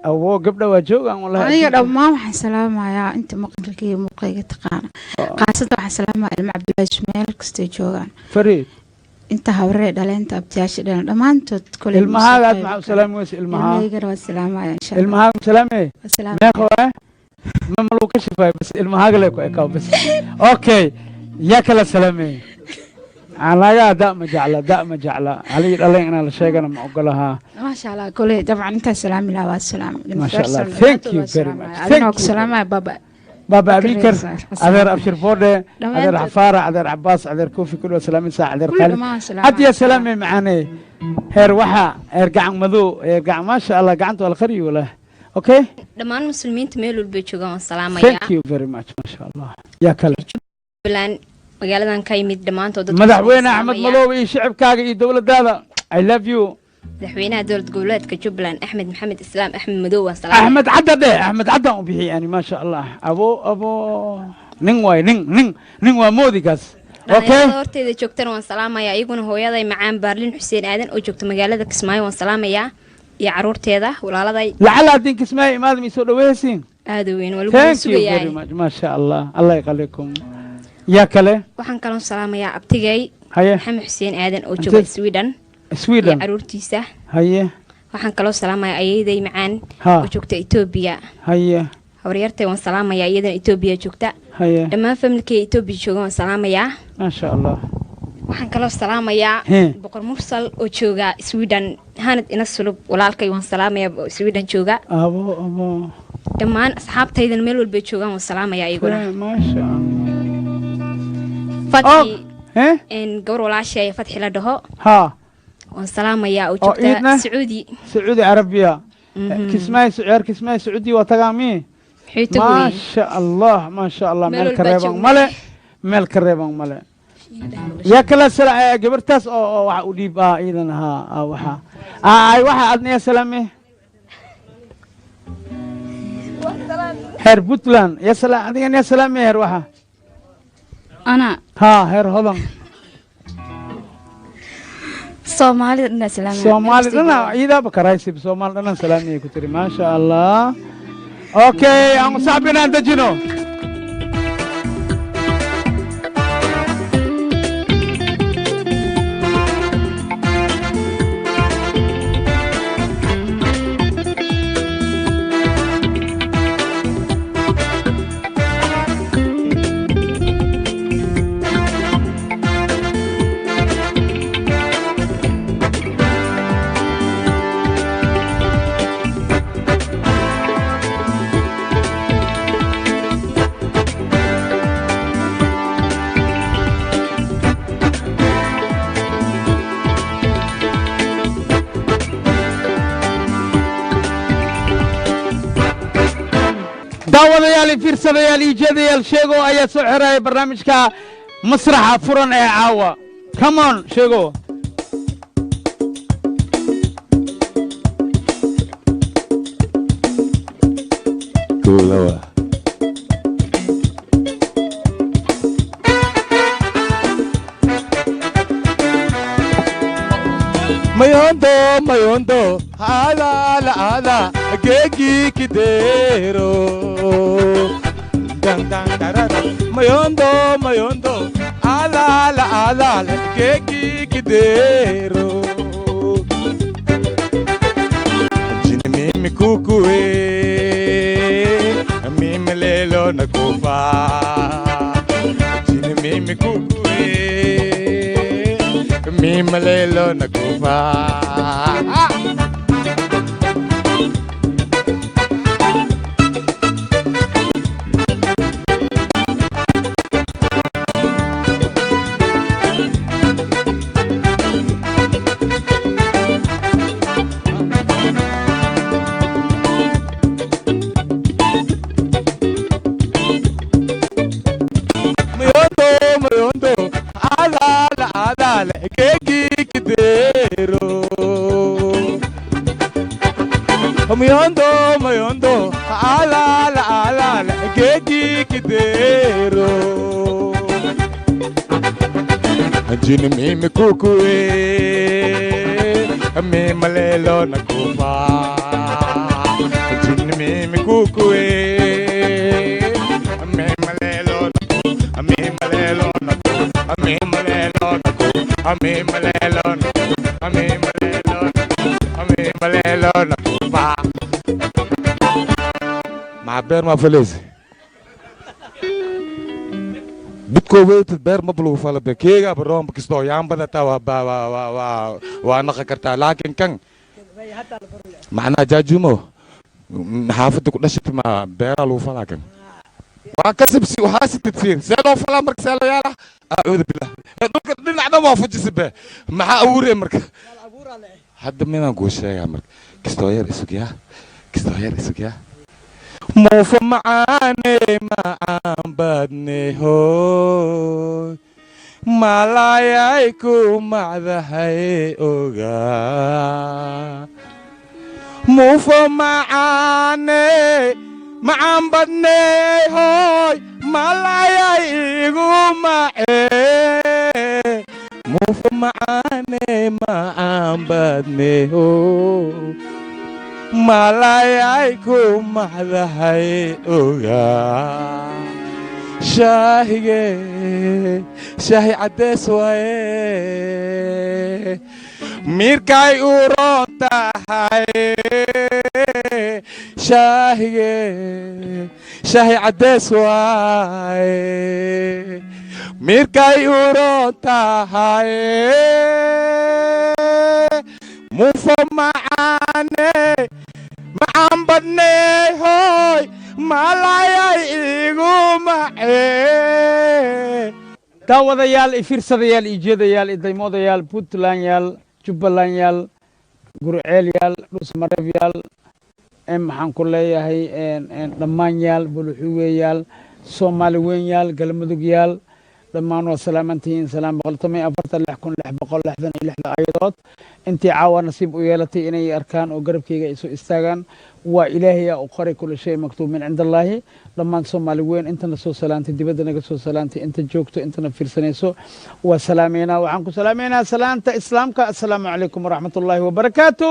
awo gabdha waa joogaan wallahi aniga dhammaan waxaan salaamayaa inta maqalka iyo muuqayga taqaana qaasada waxaan salaamayaa ilma cabdullaahi ismaaciil kastay joogaan fariid inta habree dhaleenta abtiyaasha dhalan dhammaantood kole ilmahaaga aad maxaa u salaami weysa ilmahaygana waa salaamaya insha Allah ilmahaaga salaamey meeqa waa ma maluu ka shifay bas ilmahaaga le ku ekaw bas okay yaa kala salaamey anaga da'ma jecla halii dhaleen inaan la sheegana ma ogolahaa maasha Allah kole dabcan inta salaami la waa salaam maasha Allah thank you very much adina ku salaamaya baba abikar adeer abshir boode adeer xafaara adeer cabaas adeer koofi kullu salaamin saa adeer khalid hadiya salaamay macaanay heer waxa heer gacan madow heer gacan maasha Allah gacanta wal khari wala okay dhammaan muslimiinta meel walba joogaan salaamaya thank you very much maasha Allah ya kale magaaladan ka yimid dhamaantood dadka madaxweyne axmed madow iyo shacabkaaga iyo dawladdaada I love you madaxweynaha dowlad goboleedka Jubbaland Axmed Maxamed Islaam Axmed Madow waan salaam Axmed Cadde Axmed Cadde oo bixiyay yani ma sha Allah abo nin way nin waa moodigaas okay horteeda joogtana waan salaamayaa iyaguna hooyaday macaan Baarlin Xuseen Aadan oo joogta magaalada Kismaayo waan salaamayaa iyo caruurteeda walaaladay lacala din Kismaayo imaad mi soo dhaweeysiin aad weyn walaal suuyaay ma sha Allah Allah yaqalikum يا كله waxaan kala salaamayaa abtigay Maxamed Xuseen Aadan oo jooga Sweden caruurtiisa haye waxaan kala salaamayaa ayeeday macaan oo joogta Ethiopia haye hawriyartay waan salaamayaa iyadana Ethiopia joogta haye dhammaan familkay Ethiopia jooga waan salaamayaa ma sha Allah waxaan kala salaamayaa boqor mursal oo jooga Sweden hanad ina sulub walaalkay waan salaamayaa Sweden jooga abo dhammaan asxaabtaydan meel walba joogaan waan salaamayaa iyaguna ma sha Allah فتحي إن قبر ولا شيء فتحي له ده ها والسلام يا وجبت سعودي عربية كسماي سعودي وتقامي ما شاء الله مال كريبان مال يا كلا سلا قبرتاس أو وديب إذا ها وها أي واحد أدنى سلامي هر بطلان يا سلام أدنى يا سلامي هر واحد أنا هير هضم Soomaali dhan salaam Soomaali dhan ida bakaraysay Soomaali dhan salaamay ku tiri ma sha Allah okay aan saabina dajino داوديالي فيرسديالي جديال شيغو ايا سو خراي برنامجكا مسرح فرن اي عاوا كمان شيغو كولوا mayondo ala gegi kidero dang dang darara mayondo ala gegi kidero jini mimi kukue mimi lelo nakufa jini mimi kukue mimi lelo nakufa mayondo ala mayondo mayondo ala la ala la geji kidero jini mimi kukue me malelo na kufa jini mimi kukue me malelo na me malelo na me malelo na me malelo na me malelo na me malelo na kufa ma ber ma feliz بدكو بيت البير مبلو فلا بكيغا بروم بكستو يام بدا توا وانا خكرتا لكن كان معنا جاجومو حافظ كل شيء ما بير لو فلا كان وكسب سي وحاسب تصير سالو فلا مرك سالو يلا اعوذ بالله دوك دنا ما فوجي سبه ما اوري مرك حد منا غوش يا مرك كستو يا اسكيا كستو يا اسكيا مو فمعاني ما عبدني هو ملايكو مع ذهي اوغا مو فمعاني ما عبدني هو ملايكو معي مو فمعاني ما عبدني هو ملايكو معذهي اوغا شاهي عدس واي ميركاي اوروتا هاي شاهي عدس واي ميركاي اوروتا هاي مفمعاني معم بدني هوي مالايا إيغو معي daawadayaal i fiirsadayaal i jeedayaal i daymoodayaal puntlandyaal jubbalandyaal gurceelyaal dhusmareebyaal maxaan ku leeyahay dhammaanyaal buluxuweyaal soomaali weynyaal galmudugyaal dhammaan waa salaamantihiin salaam boqoltamay afartan lix kun lix boqol lixdan iyo lixda aayadood intii caawa nasiib u yeelatay inay arkaan oo garabkayga ay soo istaagaan waa ilaahay u qoray kula shay maktuub min cindallaahi dhammaan soomaali weyn intana soo salaantay dibadda naga soo salaantay inta joogto intana fiirsanayso waa salaameynaa waxaan ku salaameynaa salaanta islaamka assalaamu calaykum waraxmatullaahi wabarakaatu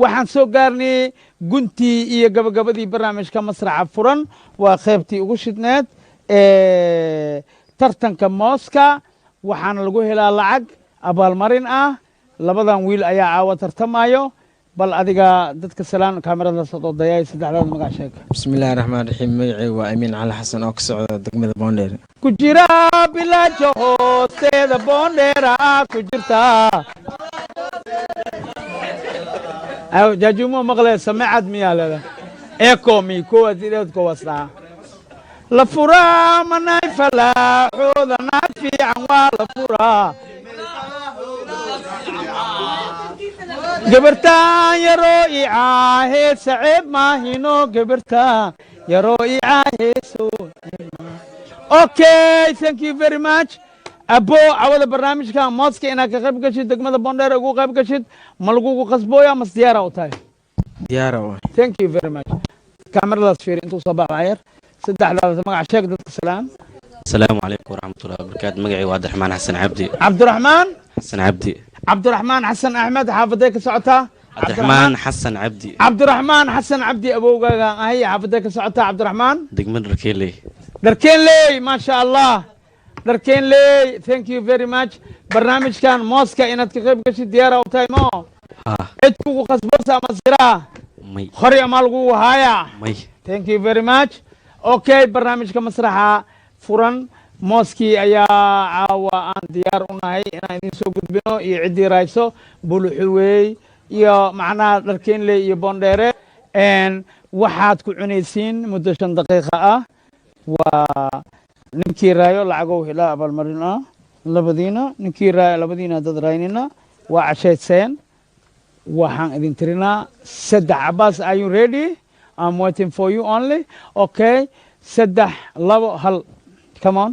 waxaan soo gaarnay guntii iyo gabagabadii barnaamijka masraxa furan waa qaybtii ugu shidneed tartanka mooska waxaana lagu helaa lacag abaalmarin ah labadan wiil ayaa caawa tartamayo bal adiga dadka salaan kaamirada soo dayay saddexdaad magac sheeg bismillaahir rahmaanir rahiim magacay waa amiin cali xasan oo ka socda degmada boondheer ku jira bilaajo hoosteeda boondheera ku jirta aw jajumo maqle samacad miyaalada eeko mi ko adireed ko wasta la furaa manay falaaxooda naafiican waa la furaa gabartaan yaroo i caaheed saceeb maahino gabartaan yaroo i caaheeso okay thank you very much abo cawada barnaamijka mooska inaad ka qayb gashid degmada boondheer ugu qayb gashid ma lagugu qasbooya mas diyaara u tahay diyaara u thank you very much kaamiradaas fiiri intuu soo baxo ayar saddexdaas magac sheeg dadka salaam السلام عليكم ورحمة الله وبركاته مقعي وعبد الرحمن حسن عبدي عبد الرحمن حسن عبدي عبد الرحمن حسن أحمد حافظيك سعتها عبد الرحمن حسن عبدي عبد الرحمن حسن عبدي أبوك هي حافظيك سعتها عبد الرحمن دقمن دركيلي دركيلي ما شاء الله دركيلي ثانك يو فيري ماتش برنامج كان موسكا إنك تقيب كشي ديارة وتايمو اتكو قصبوسا مصيرا مي خري أمالغو هايا مي ثانك يو فيري ماتش اوكي برنامج كمسرحة furan mooskii ayaa caawa aan diyaar u nahay inaan idin soo gudbino iyo ciddii raayso buluxuweey iyo macnaha dharkeenley iyo boondheere waxaad ku cunaysiin muddo 5 daqiiqa ah waa ninkii raayo lacagow helaa abaalmarin ah labadiina ninkii raayo labadiina dad raynina waa cashayseen waxaan idin tirinaa 3 Abbas are you ready I'm waiting for you only okay 3 2 1 Come on.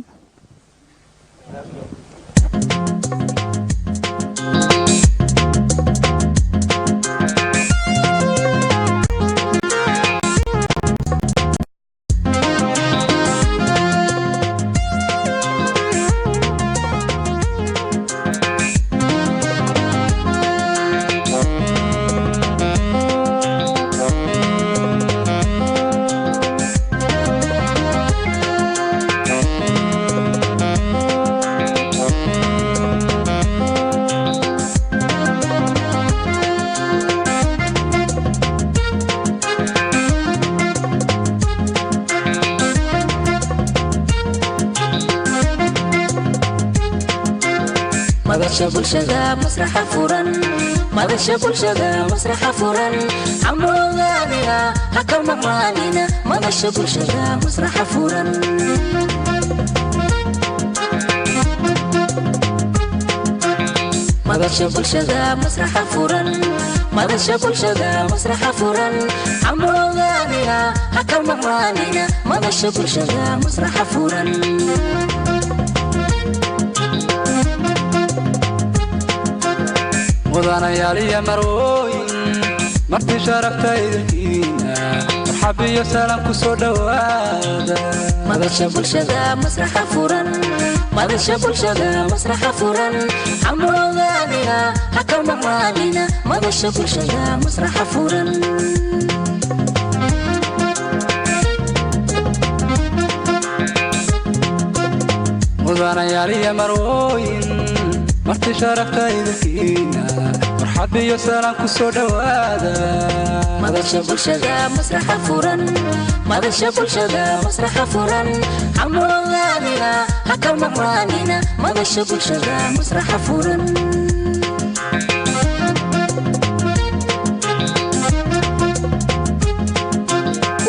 madasha bulshada masraxa furan madasha bulshada masraxa furan amroodaniga haka maqlaanina madasha bulshada masraxa furan madasha bulshada masraxa furan madasha bulshada masraxa furan amroodaniga haka maqlaanina madasha bulshada masraxa furan mudanayaal iyo marwooyin marti sharaftaydiina marxab iyo salaam ku soo dhowaada madasha bulshada masraxa furan madasha bulshada masraxa furan amroodaniga haka maqlaanina madasha bulshada masraxa furan mudanayaal iyo marwooyin marti sharaftaydiina marxab iyo salaam ku soo dhowaada madasha bulshada masraxa furan madasha bulshada masraxa furan amroodaniga haka maqlaanina madasha bulshada masraxa furan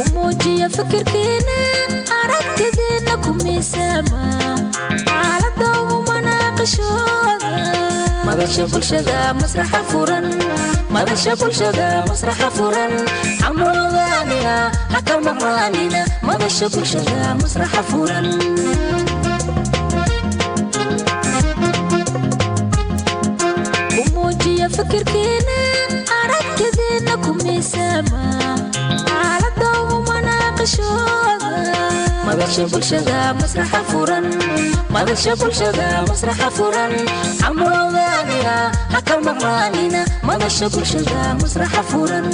umuujiya fikirkeena aragtideena ku miisaama xaalada ugu manaaqishooda madasha bulshada masraxa furan madasha bulshada masraxa furan amroodaniga haka maqlaanina madasha bulshada masraxa furan umuujiya fikirkeena aragtideena ku miisaama xaalada ugu manaaqishooda madasha bulshada masraxa furan madasha bulshada masraxa furan amroodaniga haka maqlaanina madasha bulshada masraxa furan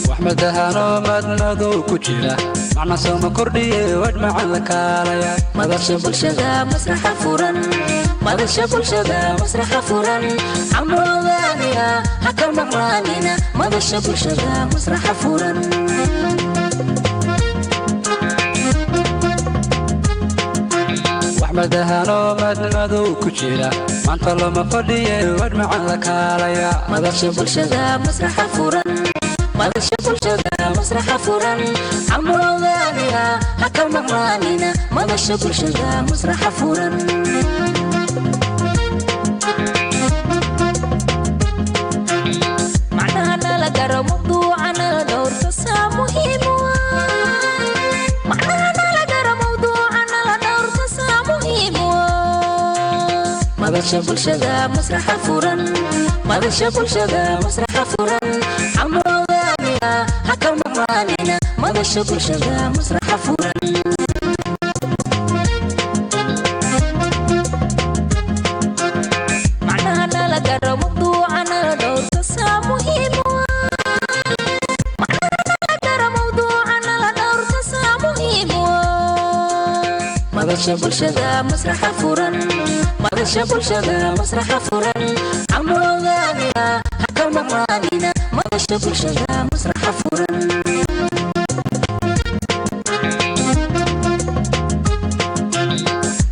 waxmadahanoo madmadow ku jira macna sooma kordhiye wadhmacan la kaalaya madasha bulshada masraxa furan madasha bulshada masraxa furan amroodaniga haka maqlaanina madasha bulshada masraxa furan waxmadahanoo madmadow ku jira maanta looma fadhiye wadhmacan la kaalaya madasha bulshada masraxa furan madasha bulshada masraxa furan amroodaniga haka maqlaanina madasha bulshada masraxa furan macnahana la garo mawduucana la dhowrto saa muhiim macnahana la garo mawduucana la dhowrto saa muhiim madasha bulshada masraxa furan madasha bulshada masraxa furan amroodaniga haka maqlaanina madasha bulshada masraxa furan macnahana la garo mawduucana la dhowrto saa muhiim macnahana la garo mawduucana la dhowrto saa muhiim madasha bulshada masraxa furan madasha bulshada masraxa furan amroodaniga haka maqlaanina madasha bulshada masraxa furan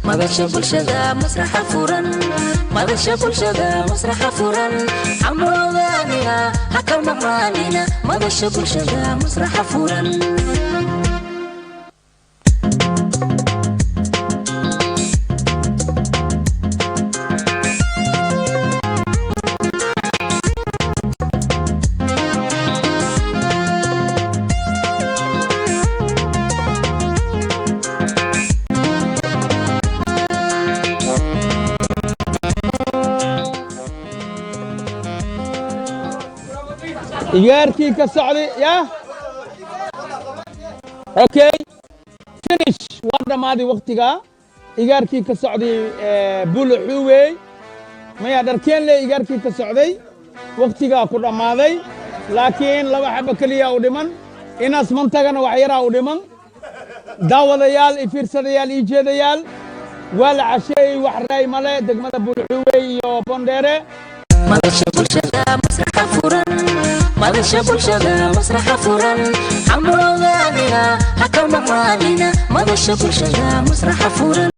madasha bulshada masraxa furan madasha bulshada masraxa furan amroodaniga haka maqlaanina madasha bulshada masraxa furan iyaarkii ka socday ya okay finish waa dhammaaday waqtiga iyaarkii ka socday bulo xuwey maya dharkeen le iyaarkii ka socday waqtigaa ku dhammaaday laakiin laba xaba keliya u dhiman inaas mantagana wax yaraa u dhiman daawadayaal i fiirsadayaal ii jeedayaal waa la casheeyey wax raay male degmada bulo xuwey iyo bondheere madasha bulshada masraxa furan madasha bulshada masraxa furan xamul ogaanina haka maqnaanina madasha bulshada masraxa furan